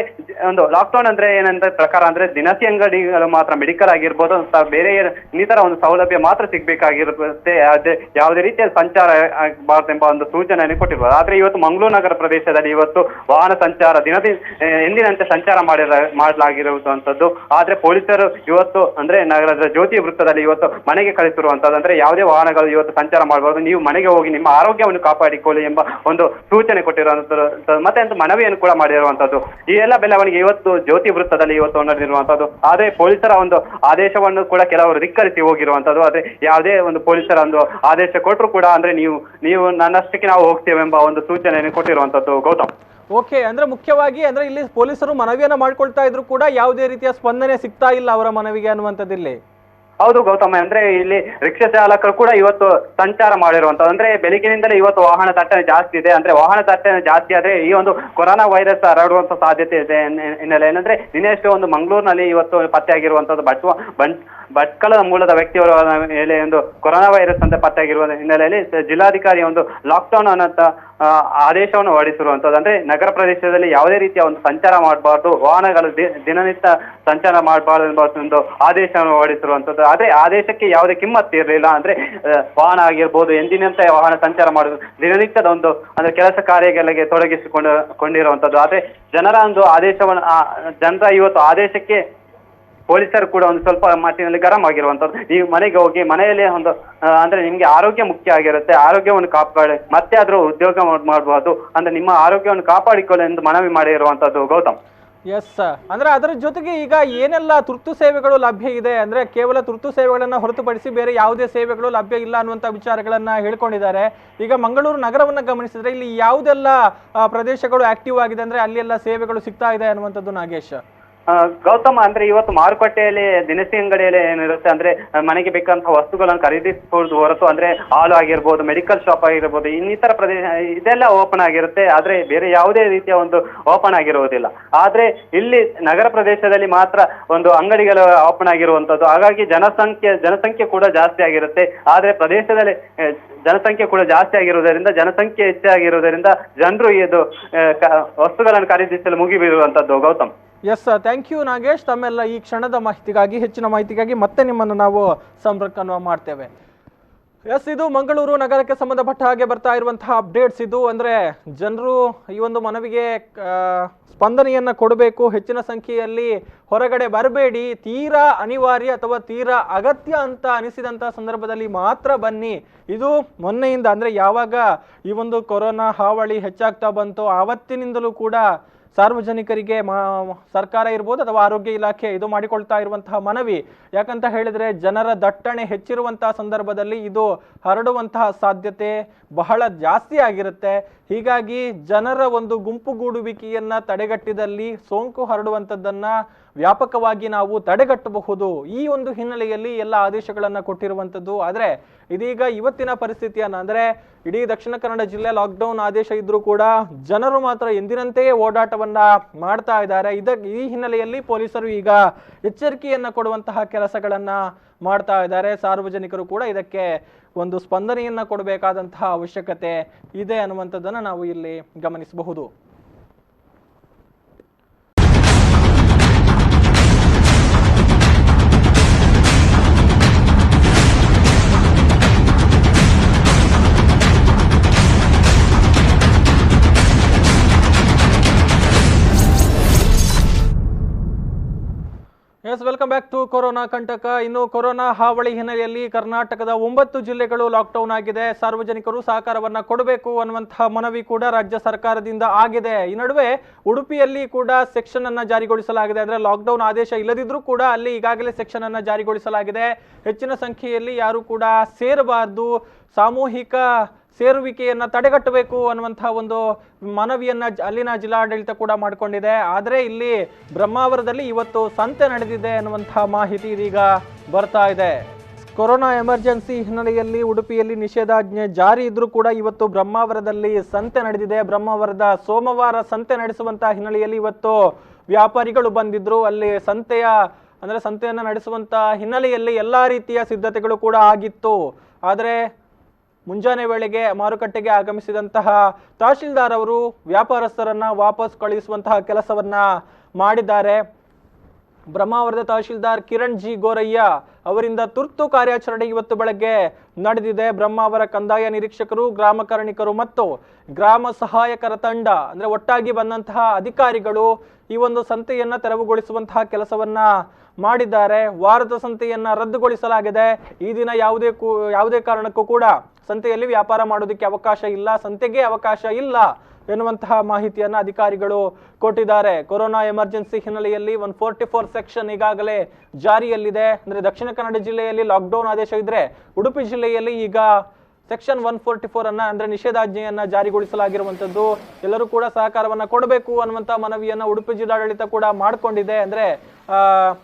ಒಂದು ಲಾಕ್ಡೌನ್ ಅಂದ್ರೆ ಏನಂತ ಪ್ರಕಾರ ಅಂದ್ರೆ ದಿನಸಿ ಅಂಗಡಿಗಳು ಮಾತ್ರ, ಮೆಡಿಕಲ್ ಆಗಿರ್ಬೋದು, ಬೇರೆ ಇನ್ನಿತರ ಒಂದು ಸೌಲಭ್ಯ ಮಾತ್ರ ಸಿಗ್ಬೇಕಾಗಿರುತ್ತೆ. ಅದೇ ಯಾವುದೇ ರೀತಿಯ ಸಂಚಾರ ಆಗಬಾರ್ದು ಎಂಬ ಒಂದು ಸೂಚನೆಯನ್ನು ಕೊಟ್ಟಿರ್ಬೋದು. ಆದ್ರೆ ಇವತ್ತು ಮಂಗಳೂರು ನಗರ ಪ್ರದೇಶದಲ್ಲಿ ಇವತ್ತು ವಾಹನ ಸಂಚಾರ ಎಂದಿನಂತೆ ಸಂಚಾರ ಮಾಡಲಾಗಿರುವಂತದ್ದು. ಆದ್ರೆ ಪೊಲೀಸರು ಇವತ್ತು ಅಂದ್ರೆ ನಗರದ ಜ್ಯೋತಿ ವೃತ್ತದಲ್ಲಿ ಇವತ್ತು ಮನೆಗೆ ಕಳಿಸಿರುವಂತದ್ದು. ಅಂದ್ರೆ ಯಾವುದೇ ವಾಹನಗಳು ಇವತ್ತು ಸಂಚಾರ ಮಾಡಬಾರದು, ನೀವು ಮನೆಗೆ ಹೋಗಿ ನಿಮ್ಮ ಆರೋಗ್ಯವನ್ನು ಕಾಪಾಡಿಕೊಳ್ಳಿ ಎಂಬ ಒಂದು ಸೂಚನೆ ಕೊಟ್ಟಿರುವಂತದ್ದು, ಮತ್ತೆ ಒಂದು ಮನವಿಯನ್ನು ಕೂಡ ಮಾಡಿರುವಂತದ್ದು. ಈ ಎಲ್ಲ ಬೆಳವಣಿಗೆ ಇವತ್ತು ಜ್ಯೋತಿ ವೃತ್ತದಲ್ಲಿ ಇವತ್ತು ನಡೆದಿರುವಂತದ್ದು. ಆದ್ರೆ ಪೊಲೀಸರ ಒಂದು ಆದೇಶವನ್ನು ಕೂಡ ಕೆಲವರು ಧಿಕ್ಕರಿಸಿ ಹೋಗಿರುವಂತದ್ದು. ಆದ್ರೆ ಯಾವುದೇ ಒಂದು ಪೊಲೀಸರ ಒಂದು ಆದೇಶ ಕೊಟ್ಟರು ಕೂಡ ಅಂದ್ರೆ ನೀವು ನನ್ನಷ್ಟಕ್ಕೆ ನಾವು ಹೋಗ್ತೇವೆ ಎಂಬ ಒಂದು ಸೂಚನೆಯನ್ನು ಕೊಟ್ಟಿರುವಂತದ್ದು. ಗೌತಮ್, ಓಕೆ, ಅಂದ್ರೆ ಮುಖ್ಯವಾಗಿ ಅಂದ್ರೆ ಇಲ್ಲಿ ಪೊಲೀಸರು ಮನವಿಯನ್ನ ಮಾಡ್ಕೊಳ್ತಾ ಇದ್ರು ಕೂಡ ಯಾವುದೇ ರೀತಿಯ ಸ್ಪಂದನೆ ಸಿಗ್ತಾ ಇಲ್ಲ ಅವರ ಮನವಿಗೆ ಅನ್ನುವಂಥದ್ದಿಲ್ಲಿ. ಹೌದು ಗೌತಮ್, ಅಂದ್ರೆ ಇಲ್ಲಿ ರಿಕ್ಷಾ ಚಾಲಕರು ಕೂಡ ಇವತ್ತು ಸಂಚಾರ ಮಾಡಿರುವಂತದ್ದು. ಅಂದ್ರೆ ಬೆಳಗಿನಿಂದಲೇ ಇವತ್ತು ವಾಹನ ದಟ್ಟಣೆ ಜಾಸ್ತಿ ಇದೆ. ಅಂದ್ರೆ ವಾಹನ ದಟ್ಟಣೆ ಜಾಸ್ತಿ ಆದ್ರೆ ಈ ಒಂದು ಕೊರೋನಾ ವೈರಸ್ ಹರಡುವಂತ ಸಾಧ್ಯತೆ ಇದೆ ಹಿನ್ನೆಲೆ ಏನಂದ್ರೆ ನಿನ್ನೆಷ್ಟು ಒಂದು ಮಂಗಳೂರಿನಲ್ಲಿ ಇವತ್ತು ಪತ್ತೆಯಾಗಿರುವಂತದ್ದು ಭಟ್ಕಳ ಮೂಲದ ವ್ಯಕ್ತಿಯವರ ಮೇಲೆ ಒಂದು ಕೊರೋನಾ ವೈರಸ್ ಅಂತ ಪತ್ತೆಯಾಗಿರುವ ಹಿನ್ನೆಲೆಯಲ್ಲಿ ಜಿಲ್ಲಾಧಿಕಾರಿ ಒಂದು ಲಾಕ್ಡೌನ್ ಅನ್ನಂತ ಆದೇಶವನ್ನು ಹೊರಡಿಸಿರುವಂತದ್ದು. ಅಂದ್ರೆ ನಗರ ಪ್ರದೇಶದಲ್ಲಿ ಯಾವುದೇ ರೀತಿಯ ಒಂದು ಸಂಚಾರ ಮಾಡಬಾರ್ದು, ವಾಹನಗಳು ದಿನನಿತ್ಯ ಸಂಚಾರ ಮಾಡಬಾರ್ದು ಎಂಬ ಒಂದು ಆದೇಶವನ್ನು ಹೊರಡಿಸಿರುವಂತದ್ದು. ಆದ್ರೆ ಆದೇಶಕ್ಕೆ ಯಾವುದೇ ಕಿಮ್ಮತ್ತು ಇರಲಿಲ್ಲ. ಅಂದ್ರೆ ವಾಹನ ಆಗಿರ್ಬೋದು, ಎಂದಿನಂತೆ ವಾಹನ ಸಂಚಾರ ಮಾಡುದು, ದಿನನಿತ್ಯದ ಒಂದು ಅಂದ್ರೆ ಕೆಲಸ ಕಾರ್ಯಗಳಿಗೆ ತೊಡಗಿಸಿಕೊಂಡಿರುವಂತದ್ದು. ಆದ್ರೆ ಜನರ ಒಂದು ಆದೇಶವನ್ನು ಜನರ ಇವತ್ತು ಆದೇಶಕ್ಕೆ ಪೊಲೀಸರು ಕೂಡ ಒಂದು ಸ್ವಲ್ಪ ಮಟ್ಟಿನಲ್ಲಿ ಗರಂ ಆಗಿರುವಂತದ್ದು. ನೀವು ಮನೆಗೆ ಹೋಗಿ ಮನೆಯಲ್ಲೇ ಒಂದು ಅಂದ್ರೆ ನಿಮ್ಗೆ ಆರೋಗ್ಯ ಮುಖ್ಯ ಆಗಿರುತ್ತೆ, ಆರೋಗ್ಯವನ್ನು ಕಾಪಾಡಿ ಮತ್ತೆ ಆದ್ರೂ ಉದ್ಯೋಗ ಮಾಡಬಹುದು, ಅಂದ್ರೆ ನಿಮ್ಮ ಆರೋಗ್ಯವನ್ನು ಕಾಪಾಡಿಕೊಳ್ಳಿ ಎಂದು ಮನವಿ ಮಾಡಿರುವಂತದ್ದು. ಗೌತಮ್, ಎಸ್, ಅಂದ್ರೆ ಅದರ ಜೊತೆಗೆ ಈಗ ಏನೆಲ್ಲ ತುರ್ತು ಸೇವೆಗಳು ಲಭ್ಯ ಇದೆ ಅಂದ್ರೆ ಕೇವಲ ತುರ್ತು ಸೇವೆಗಳನ್ನ ಹೊರತುಪಡಿಸಿ ಬೇರೆ ಯಾವುದೇ ಸೇವೆಗಳು ಲಭ್ಯ ಇಲ್ಲ ಅನ್ನುವಂಥ ವಿಚಾರಗಳನ್ನ ಹೇಳ್ಕೊಂಡಿದ್ದಾರೆ. ಈಗ ಮಂಗಳೂರು ನಗರವನ್ನ ಗಮನಿಸಿದ್ರೆ ಇಲ್ಲಿ ಯಾವುದೆಲ್ಲ ಪ್ರದೇಶಗಳು ಆಕ್ಟಿವ್ ಆಗಿದೆ ಅಂದ್ರೆ ಅಲ್ಲಿ ಎಲ್ಲ ಸೇವೆಗಳು ಸಿಗ್ತಾ ಇದೆ ಅನ್ನುವಂಥದ್ದು ನಾಗೇಶ್. ಗೌತಮ್, ಅಂದ್ರೆ ಇವತ್ತು ಮಾರುಕಟ್ಟೆಯಲ್ಲಿ ದಿನಸಿ ಅಂಗಡಿಯಲ್ಲಿ ಏನಿರುತ್ತೆ ಅಂದ್ರೆ ಮನೆಗೆ ಬೇಕಂತ ವಸ್ತುಗಳನ್ನು ಖರೀದಿಸಬಹುದು ಹೊರತು ಅಂದ್ರೆ ಹಾಲು ಆಗಿರ್ಬೋದು, ಮೆಡಿಕಲ್ ಶಾಪ್ ಆಗಿರ್ಬೋದು, ಇನ್ನಿತರ ಪ್ರದೇಶ ಇದೆಲ್ಲ ಓಪನ್ ಆಗಿರುತ್ತೆ. ಆದ್ರೆ ಬೇರೆ ಯಾವುದೇ ರೀತಿಯ ಒಂದು ಓಪನ್ ಆಗಿರುವುದಿಲ್ಲ. ಆದ್ರೆ ಇಲ್ಲಿ ನಗರ ಪ್ರದೇಶದಲ್ಲಿ ಮಾತ್ರ ಒಂದು ಅಂಗಡಿಗಳು ಓಪನ್ ಆಗಿರುವಂತದ್ದು. ಹಾಗಾಗಿ ಜನಸಂಖ್ಯೆ ಕೂಡ ಜಾಸ್ತಿ ಆಗಿರುತ್ತೆ. ಆದ್ರೆ ಪ್ರದೇಶದಲ್ಲಿ ಜನಸಂಖ್ಯೆ ಕೂಡ ಜಾಸ್ತಿ ಆಗಿರುವುದರಿಂದ, ಜನಸಂಖ್ಯೆ ಹೆಚ್ಚಾಗಿರುವುದರಿಂದ ಜನರು ಇದು ವಸ್ತುಗಳನ್ನು ಖರೀದಿಸಲು ಮುಗಿಬೀರುವಂತದ್ದು. Gautam, yes, thank you Nagesh. ತಮ್ಮೆಲ್ಲ ಈ ಕ್ಷಣದ ಮಾಹಿತಿಗಾಗಿ, ಹೆಚ್ಚಿನ ಮಾಹಿತಿಗಾಗಿ ಮತ್ತೆ ನಿಮ್ಮನ್ನು ನಾವು ಸಂಪರ್ಕ ಮಾಡ್ತೇವೆ. ಎಸ್, ಇದು ಮಂಗಳೂರು ನಗರಕ್ಕೆ ಸಂಬಂಧಪಟ್ಟ ಹಾಗೆ ಬರ್ತಾ ಇರುವಂತಹ ಅಪ್ಡೇಟ್ಸ್ ಇದು. ಅಂದ್ರೆ ಜನರು ಈ ಒಂದು ಮನವಿಗೆ ಸ್ಪಂದನೆಯನ್ನ ಕೊಡಬೇಕು, ಹೆಚ್ಚಿನ ಸಂಖ್ಯೆಯಲ್ಲಿ ಹೊರಗಡೆ ಬರಬೇಡಿ, ತೀರಾ ಅನಿವಾರ್ಯ ಅಥವಾ ತೀರಾ ಅಗತ್ಯ ಅಂತ ಅನಿಸಿದಂಥ ಸಂದರ್ಭದಲ್ಲಿ ಮಾತ್ರ ಬನ್ನಿ. ಇದು ಮೊನ್ನೆಯಿಂದ ಅಂದ್ರೆ ಯಾವಾಗ ಈ ಒಂದು ಕೊರೋನಾ ಹಾವಳಿ ಹೆಚ್ಚಾಗ್ತಾ ಬಂತು ಆವತ್ತಿನಿಂದಲೂ ಕೂಡ ಸಾರ್ವಜನಿಕರಿಗೆ ಸರ್ಕಾರ ಇರ್ಬೋದು ಅಥವಾ ಆರೋಗ್ಯ ಇಲಾಖೆ ಇದು ಮಾಡಿಕೊಳ್ತಾ ಇರುವಂತಹ ಮನವಿ. ಯಾಕಂತ ಹೇಳಿದ್ರೆ ಜನರ ದಟ್ಟಣೆ ಹೆಚ್ಚಿರುವಂತಹ ಸಂದರ್ಭದಲ್ಲಿ ಇದು ಹರಡುವಂತಹ ಸಾಧ್ಯತೆ ಬಹಳ ಜಾಸ್ತಿ ಆಗಿರುತ್ತೆ. ಹೀಗಾಗಿ ಜನರ ಒಂದು ಗುಂಪುಗೂಡುವಿಕೆಯನ್ನ ತಡೆಗಟ್ಟಿದಲ್ಲಿ ಸೋಂಕು ಹರಡುವಂಥದ್ದನ್ನ ವ್ಯಾಪಕವಾಗಿ ನಾವು ತಡೆಗಟ್ಟಬಹುದು. ಈ ಒಂದು ಹಿನ್ನೆಲೆಯಲ್ಲಿ ಎಲ್ಲ ಆದೇಶಗಳನ್ನು ಕೊಟ್ಟಿರುವಂಥದ್ದು. ಆದರೆ ಇದೀಗ ಇವತ್ತಿನ ಪರಿಸ್ಥಿತಿಯನ್ನ ಅಂದ್ರೆ ಇಡೀ ದಕ್ಷಿಣ ಕನ್ನಡ ಜಿಲ್ಲೆ ಲಾಕ್ಡೌನ್ ಆದೇಶ ಇದ್ರೂ ಕೂಡ ಜನರು ಮಾತ್ರ ಎಂದಿನಂತೆಯೇ ಓಡಾಟವನ್ನ ಮಾಡ್ತಾ ಇದ್ದಾರೆ. ಈ ಹಿನ್ನೆಲೆಯಲ್ಲಿ ಪೊಲೀಸರು ಈಗ ಎಚ್ಚರಿಕೆಯನ್ನ ಕೊಡುವಂತಹ ಕೆಲಸಗಳನ್ನ ಮಾಡ್ತಾ ಇದ್ದಾರೆ. ಸಾರ್ವಜನಿಕರು ಕೂಡ ಇದಕ್ಕೆ ಒಂದು ಸ್ಪಂದನೆಯನ್ನ ಕೊಡಬೇಕಾದಂತಹ ಅವಶ್ಯಕತೆ ಇದೆ ಅನ್ನುವಂಥದ್ದನ್ನು ನಾವು ಇಲ್ಲಿ ಗಮನಿಸಬಹುದು. Yes, welcome back to corona ಕಂಟಕ. ಇನ್ನು ಕೊರೋನಾ ಹಾವಳಿ ಹಿನ್ನೆಲೆಯಲ್ಲಿ ಕರ್ನಾಟಕದ 9 ಜಿಲ್ಲೆಗಳು ಲಾಕ್ಡೌನ್ ಆಗಿದೆ. ಸಾರ್ವಜನಿಕರು ಸಹಕಾರವನ್ನ ಕೊಡಬೇಕು ಅನ್ನುವಂತಹ ಮನವಿ ಕೂಡ ರಾಜ್ಯ ಸರ್ಕಾರದಿಂದ ಆಗಿದೆ. ಈ ನಡುವೆ ಉಡುಪಿಯಲ್ಲಿ ಕೂಡ ಸೆಕ್ಷನ್ ಅನ್ನ ಜಾರಿಗೊಳಿಸಲಾಗಿದೆ. ಅಂದ್ರೆ ಲಾಕ್ಡೌನ್ ಆದೇಶ ಇಲ್ಲದಿದ್ರೂ ಕೂಡ ಅಲ್ಲಿ ಈಗಾಗಲೇ ಸೆಕ್ಷನ್ ಅನ್ನ ಜಾರಿಗೊಳಿಸಲಾಗಿದೆ. ಹೆಚ್ಚಿನ ಸಂಖ್ಯೆಯಲ್ಲಿ ಯಾರು ಕೂಡ ಸೇರಬಾರದು, ಸಾಮೂಹಿಕ ಸೇರುವಿಕೆಯನ್ನ ತಡೆಗಟ್ಟಬೇಕು ಅನ್ನುವಂತಹ ಒಂದು ಮನವಿಯನ್ನ ಅಲ್ಲಿನ ಜಿಲ್ಲಾಡಳಿತ ಕೂಡ ಮಾಡಿಕೊಂಡಿದೆ. ಆದರೆ ಇಲ್ಲಿ ಬ್ರಹ್ಮಾವರದಲ್ಲಿ ಇವತ್ತು ಸಂತೆ ನಡೆದಿದೆ ಅನ್ನುವಂತಹ ಮಾಹಿತಿ ಇದೀಗ ಬರ್ತಾ ಇದೆ. ಕೊರೋನಾ ಎಮರ್ಜೆನ್ಸಿ ಹಿನ್ನೆಲೆಯಲ್ಲಿ ಉಡುಪಿಯಲ್ಲಿ ನಿಷೇಧಾಜ್ಞೆ ಜಾರಿ ಇದ್ರೂ ಕೂಡ ಇವತ್ತು ಬ್ರಹ್ಮಾವರದಲ್ಲಿ ಸಂತೆ ನಡೆದಿದೆ. ಬ್ರಹ್ಮಾವರದ ಸೋಮವಾರ ಸಂತೆ ನಡೆಸುವಂತಹ ಹಿನ್ನೆಲೆಯಲ್ಲಿ ಇವತ್ತು ವ್ಯಾಪಾರಿಗಳು ಬಂದಿದ್ರು. ಅಲ್ಲಿ ಸಂತೆಯನ್ನ ನಡೆಸುವಂತ ಹಿನ್ನೆಲೆಯಲ್ಲಿ ಎಲ್ಲಾ ರೀತಿಯ ಸಿದ್ಧತೆಗಳು ಕೂಡ ಆಗಿತ್ತು. ಆದರೆ ಮುಂಜಾನೆ ವೇಳೆಗೆ ಮಾರುಕಟ್ಟೆಗೆ ಆಗಮಿಸಿದಂತಹ ತಹಶೀಲ್ದಾರ್ ಅವರು ವ್ಯಾಪಾರಸ್ಥರನ್ನ ವಾಪಸ್ ಕಳುಹಿಸುವಂತಹ ಕೆಲಸವನ್ನ ಮಾಡಿದ್ದಾರೆ. ಬ್ರಹ್ಮಾವರದ ತಹಶೀಲ್ದಾರ್ ಕಿರಣ್ ಜಿ ಗೋರಯ್ಯ ಅವರಿಂದ ತುರ್ತು ಕಾರ್ಯಾಚರಣೆ ಇವತ್ತು ಬೆಳಗ್ಗೆ ನಡೆದಿದೆ. ಬ್ರಹ್ಮಾವರ ಕಂದಾಯ ನಿರೀಕ್ಷಕರು, ಗ್ರಾಮ ಕರ್ಣಿಕರು ಮತ್ತು ಗ್ರಾಮ ಸಹಾಯಕರ ತಂಡ ಅಂದ್ರೆ ಒಟ್ಟಾಗಿ ಬಂದಂತಹ ಅಧಿಕಾರಿಗಳು ಈ ಒಂದು ಸಂತೆಯನ್ನ ತೆರವುಗೊಳಿಸುವಂತಹ ಕೆಲಸವನ್ನ ಮಾಡಿದ್ದಾರೆ. ವಾರದ ಸಂತೆಯನ್ನ ರದ್ದುಗೊಳಿಸಲಾಗಿದೆ. ಈ ದಿನ ಯಾವುದೇ ಕಾರಣಕ್ಕೂ ಕೂಡ ಸಂತೆಯಲ್ಲಿ ವ್ಯಾಪಾರ ಮಾಡೋದಕ್ಕೆ ಅವಕಾಶ ಇಲ್ಲ, ಸಂತೆಗೆ ಅವಕಾಶ ಇಲ್ಲ ಎನ್ನುವಂತಹ ಮಾಹಿತಿಯನ್ನ ಅಧಿಕಾರಿಗಳು ಕೊಟ್ಟಿದ್ದಾರೆ. ಕೊರೋನಾ ಎಮರ್ಜೆನ್ಸಿ ಹಿನ್ನೆಲೆಯಲ್ಲಿ 144 ಸೆಕ್ಷನ್ ಈಗಾಗಲೇ ಜಾರಿಯಲ್ಲಿದೆ. ಅಂದ್ರೆ ದಕ್ಷಿಣ ಕನ್ನಡ ಜಿಲ್ಲೆಯಲ್ಲಿ ಲಾಕ್ಡೌನ್ ಆದೇಶ ಇದ್ರೆ, ಉಡುಪಿ ಜಿಲ್ಲೆಯಲ್ಲಿ ಈಗ ಸೆಕ್ಷನ್ 144 ಅನ್ನ ಅಂದ್ರೆ ನಿಷೇಧಾಜ್ಞೆಯನ್ನ ಜಾರಿಗೊಳಿಸಲಾಗಿರುವಂತದ್ದು. ಎಲ್ಲರೂ ಕೂಡ ಸಹಕಾರವನ್ನ ಕೊಡಬೇಕು ಅನ್ನುವಂತ ಮನವಿಯನ್ನ ಉಡುಪಿ ಜಿಲ್ಲಾಡಳಿತ ಕೂಡ ಮಾಡಿಕೊಂಡಿದೆ. ಅಂದ್ರೆ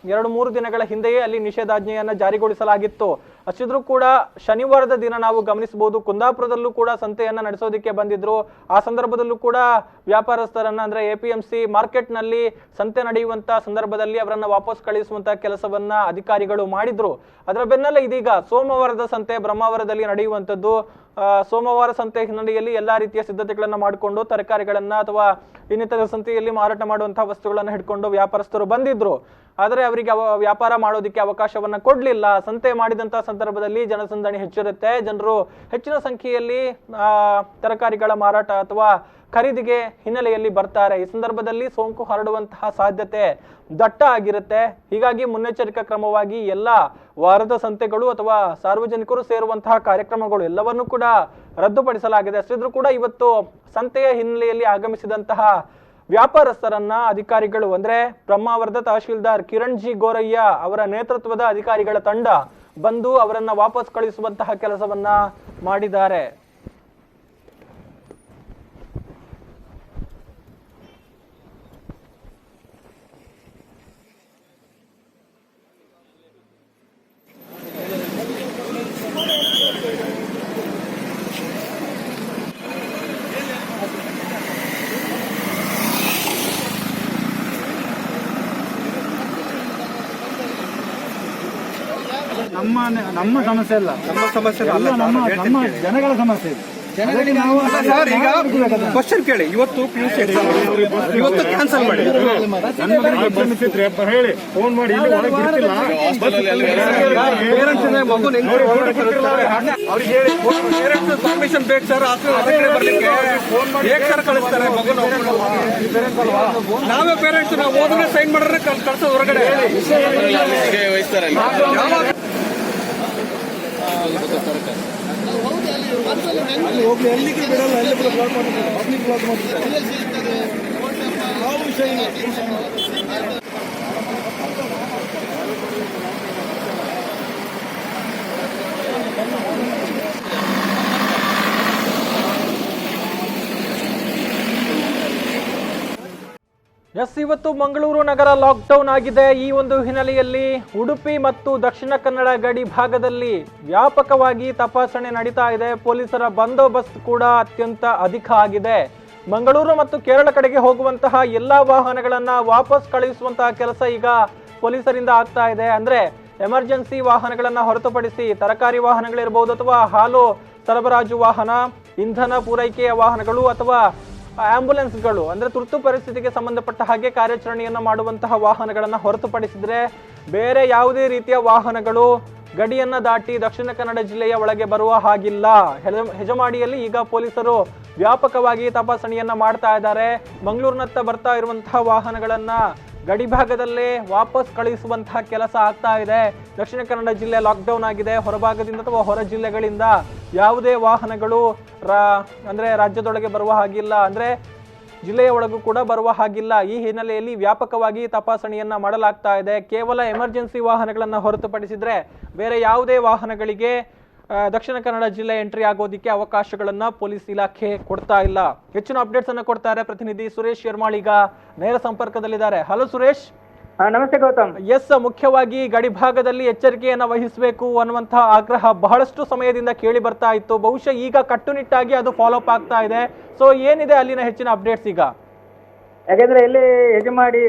2-3 ದಿನಗಳ ಹಿಂದೆಯೇ ಅಲ್ಲಿ ನಿಷೇಧಾಜ್ಞೆಯನ್ನ ಜಾರಿಗೊಳಿಸಲಾಗಿತ್ತು. ಅಷ್ಟಿದ್ರೂ ಕೂಡ ಶನಿವಾರದ ದಿನ ನಾವು ಗಮನಿಸಬಹುದು, ಕುಂದಾಪುರದಲ್ಲೂ ಕೂಡ ಸಂತೆಯನ್ನ ನಡೆಸೋದಕ್ಕೆ ಬಂದಿದ್ರು. ಆ ಸಂದರ್ಭದಲ್ಲೂ ಕೂಡ ವ್ಯಾಪಾರಸ್ಥರನ್ನ ಅಂದ್ರೆ APMC ಮಾರ್ಕೆಟ್ ನಲ್ಲಿ ಸಂತೆ ನಡೆಯುವಂತ ಸಂದರ್ಭದಲ್ಲಿ ಅವರನ್ನ ವಾಪಸ್ ಕಳಿಸುವಂತ ಕೆಲಸವನ್ನ ಅಧಿಕಾರಿಗಳು ಮಾಡಿದ್ರು. ಅದರ ಬೆನ್ನಲ್ಲೇ ಇದೀಗ ಸೋಮವಾರದ ಸಂತೆ ಬ್ರಹ್ಮಾವರದಲ್ಲಿ ನಡೆಯುವಂತದ್ದು. ಸೋಮವಾರ ಸಂತೆ ಹಿನ್ನೆಲೆಯಲ್ಲಿ ಎಲ್ಲಾ ರೀತಿಯ ಸಿದ್ಧತೆಗಳನ್ನ ಮಾಡಿಕೊಂಡು ತರಕಾರಿಗಳನ್ನ ಅಥವಾ ಇನ್ನಿತರ ಸಂತೆಯಲ್ಲಿ ಮಾರಾಟ ಮಾಡುವಂತಹ ವಸ್ತುಗಳನ್ನ ಹಿಡ್ಕೊಂಡು ವ್ಯಾಪಾರಸ್ಥರು ಬಂದಿದ್ರು. ಆದರೆ ಅವರಿಗೆ ವ್ಯಾಪಾರ ಮಾಡೋದಕ್ಕೆ ಅವಕಾಶವನ್ನ ಕೊಡ್ಲಿಲ್ಲ. ಸಂತೆ ಮಾಡಿದಂತಹ ಸಂದರ್ಭದಲ್ಲಿ ಜನಸಂದಣಿ ಹೆಚ್ಚಿರುತ್ತೆ, ಜನರು ಹೆಚ್ಚಿನ ಸಂಖ್ಯೆಯಲ್ಲಿ ತರಕಾರಿಗಳ ಮಾರಾಟ ಅಥವಾ ಖರೀದಿಗೆ ಹಿನ್ನೆಲೆಯಲ್ಲಿ ಬರ್ತಾರೆ. ಈ ಸಂದರ್ಭದಲ್ಲಿ ಸೋಂಕು ಹರಡುವಂತಹ ಸಾಧ್ಯತೆ ದಟ್ಟ ಆಗಿರುತ್ತೆ. ಹೀಗಾಗಿ ಮುನ್ನೆಚ್ಚರಿಕಾ ಕ್ರಮವಾಗಿ ಎಲ್ಲ ವಾರದ ಸಂತೆಗಳು ಅಥವಾ ಸಾರ್ವಜನಿಕರು ಸೇರುವಂತಹ ಕಾರ್ಯಕ್ರಮಗಳು ಎಲ್ಲವನ್ನೂ ಕೂಡ ರದ್ದುಪಡಿಸಲಾಗಿದೆ. ಅಷ್ಟಿದ್ರೂ ಕೂಡ ಇವತ್ತು ಸಂತೆಯ ಹಿನ್ನೆಲೆಯಲ್ಲಿ ಆಗಮಿಸಿದಂತಹ ವ್ಯಾಪಾರಸ್ಥರನ್ನ ಅಧಿಕಾರಿಗಳು ಅಂದ್ರೆ ಬ್ರಹ್ಮಾವರದ ತಹಶೀಲ್ದಾರ್ ಕಿರಣ್ ಜಿ ಗೋರಯ್ಯ ಅವರ ನೇತೃತ್ವದ ಅಧಿಕಾರಿಗಳ ತಂಡ ಬಂದು ಅವರನ್ನ ವಾಪಸ್ ಕಳಿಸುವಂತಹ ಕೆಲಸವನ್ನ ಮಾಡಿದ್ದಾರೆ. ನಮ್ಮ ಸಮಸ್ಯೆ ಅಲ್ಲ, ಅಲ್ಲ, ನಮ್ಮ ಜನಗಳ ಸಮಸ್ಯೆ ಇದೆ. ಸರ್, ಈಗ ಕ್ವಶನ್ ಕೇಳಿ, ಇವತ್ತು PUC ಎಕ್ಸಾಮ್ ಇವತ್ತು ಕ್ಯಾನ್ಸಲ್ ಮಾಡಿ ಹೇಳಿ, ಫೋನ್ ಮಾಡಿ ಪರ್ಮಿಷನ್ ಬೇಕು ಸರ್, ಬರ್ಲಿಕ್ಕೆ ಹೇಗೆ ಸರ್ ಕಳಿಸ್ತಾರೆ ಮಗು? ನಾವೇ ಪೇರೆಂಟ್ಸ್ ನಾವು ಹೋದ್ರೆ ಸೈನ್ ಮಾಡಿದ್ರೆ ಕಳ್ಸೋದು ಹೊರಗಡೆ. ಹೋಗ್ಲಿ, ಎಲ್ಲಿಗೆ ಬಿಡಲ್ಲ, ಎಲ್ಲಿ ಬ್ಲಾಕ್ ಮಾಡ್ತಾರೆ, ಪಬ್ಲಿಕ್ ಬ್ಲಾಕ್ ಮಾಡ್ತಾರೆ. ಎಸ್, ಇವತ್ತು ಮಂಗಳೂರು ನಗರ ಲಾಕ್ಡೌನ್ ಆಗಿದೆ. ಈ ಒಂದು ಹಿನ್ನೆಲೆಯಲ್ಲಿ ಉಡುಪಿ ಮತ್ತು ದಕ್ಷಿಣ ಕನ್ನಡ ಗಡಿ ಭಾಗದಲ್ಲಿ ವ್ಯಾಪಕವಾಗಿ ತಪಾಸಣೆ ನಡೀತಾ ಇದೆ. ಪೊಲೀಸರ ಬಂದೋಬಸ್ತ್ ಕೂಡ ಅತ್ಯಂತ ಅಧಿಕ ಆಗಿದೆ. ಮಂಗಳೂರು ಮತ್ತು ಕೇರಳ ಕಡೆಗೆ ಹೋಗುವಂತಹ ಎಲ್ಲಾ ವಾಹನಗಳನ್ನ ವಾಪಸ್ ಕಳುಹಿಸುವಂತಹ ಕೆಲಸ ಈಗ ಪೊಲೀಸರಿಂದ ಆಗ್ತಾ ಇದೆ. ಅಂದ್ರೆ ಎಮರ್ಜೆನ್ಸಿ ವಾಹನಗಳನ್ನ ಹೊರತುಪಡಿಸಿ ತರಕಾರಿ ವಾಹನಗಳಿರಬಹುದು ಅಥವಾ ಹಾಲು ಸರಬರಾಜು ವಾಹನ, ಇಂಧನ ಪೂರೈಕೆಯ ವಾಹನಗಳು ಅಥವಾ ಆಂಬ್ಯುಲೆನ್ಸ್ಗಳು ಅಂದ್ರೆ ತುರ್ತು ಪರಿಸ್ಥಿತಿಗೆ ಸಂಬಂಧಪಟ್ಟ ಹಾಗೆ ಕಾರ್ಯಾಚರಣೆಯನ್ನ ಮಾಡುವಂತಹ ವಾಹನಗಳನ್ನ ಹೊರತುಪಡಿಸಿದ್ರೆ ಬೇರೆ ಯಾವುದೇ ರೀತಿಯ ವಾಹನಗಳು ಗಡಿಯನ್ನ ದಾಟಿ ದಕ್ಷಿಣ ಕನ್ನಡ ಜಿಲ್ಲೆಯ ಒಳಗೆ ಬರುವ ಹಾಗಿಲ್ಲ. ಹೆಜಮಾಡಿಯಲ್ಲಿ ಈಗ ಪೊಲೀಸರು ವ್ಯಾಪಕವಾಗಿ ತಪಾಸಣೆಯನ್ನ ಮಾಡ್ತಾ ಇದ್ದಾರೆ. ಮಂಗಳೂರಿನತ್ತ ಬರ್ತಾ ಇರುವಂತಹ ವಾಹನಗಳನ್ನ ಗಡಿ ಭಾಗದಲ್ಲೇ ವಾಪಸ್ ಕಳುಹಿಸುವಂತಹ ಕೆಲಸ ಆಗ್ತಾ ಇದೆ. ದಕ್ಷಿಣ ಕನ್ನಡ ಜಿಲ್ಲೆ ಲಾಕ್ಡೌನ್ ಆಗಿದೆ. ಹೊರಭಾಗದಿಂದ ಅಥವಾ ಹೊರ ಜಿಲ್ಲೆಗಳಿಂದ ಯಾವುದೇ ವಾಹನಗಳು ಅಂದ್ರೆ ರಾಜ್ಯದೊಳಗೆ ಬರುವ ಹಾಗಿಲ್ಲ, ಅಂದ್ರೆ ಜಿಲ್ಲೆಯ ಒಳಗೂ ಕೂಡ ಬರುವ ಹಾಗಿಲ್ಲ. ಈ ಹಿನ್ನೆಲೆಯಲ್ಲಿ ವ್ಯಾಪಕವಾಗಿ ತಪಾಸಣೆಯನ್ನ ಮಾಡಲಾಗ್ತಾ ಇದೆ. ಕೇವಲ ಎಮರ್ಜೆನ್ಸಿ ವಾಹನಗಳನ್ನ ಹೊರತುಪಡಿಸಿದ್ರೆ ಬೇರೆ ಯಾವುದೇ ವಾಹನಗಳಿಗೆ ದಕ್ಷಿಣ ಕನ್ನಡ ಜಿಲ್ಲೆ ಎಂಟ್ರಿ ಆಗೋದಿಕ್ಕೆ ಅವಕಾಶಗಳನ್ನ ಪೊಲೀಸ್ ಇಲಾಖೆ ಕೊಡ್ತಾ ಇಲ್ಲ. ಹೆಚ್ಚಿನ ಅಪ್ಡೇಟ್ಸ್ ಅನ್ನ ಕೊಡ್ತಾರೆ ಪ್ರತಿನಿಧಿ ಸುರೇಶ್ ಯರ್ಮಾಳ್, ಈಗ ನೇರ ಸಂಪರ್ಕದಲ್ಲಿದ್ದಾರೆ. ಹಲೋ ಸುರೇಶ್. ನಮಸ್ತೆ ಗೌತಮ್. ಎಸ್, ಮುಖ್ಯವಾಗಿ ಗಡಿ ಭಾಗದಲ್ಲಿ ಎಚ್ಚರಿಕೆಯನ್ನ ವಹಿಸಬೇಕು ಅನ್ನುವಂತಹ ಆಗ್ರಹ ಬಹಳಷ್ಟು ಸಮಯದಿಂದ ಕೇಳಿ ಬರ್ತಾ ಇತ್ತು. ಬಹುಶಃ ಈಗ ಕಟ್ಟುನಿಟ್ಟಾಗಿ ಅದು ಫಾಲೋ ಅಪ್ ಆಗ್ತಾ ಇದೆ. ಸೊ ಏನಿದೆ ಅಲ್ಲಿನ ಹೆಚ್ಚಿನ ಅಪ್ಡೇಟ್ಸ್ ಈಗ? ಯಾಕಂದ್ರೆ ಇಲ್ಲಿ ಹೆಜಮಾಡಿ,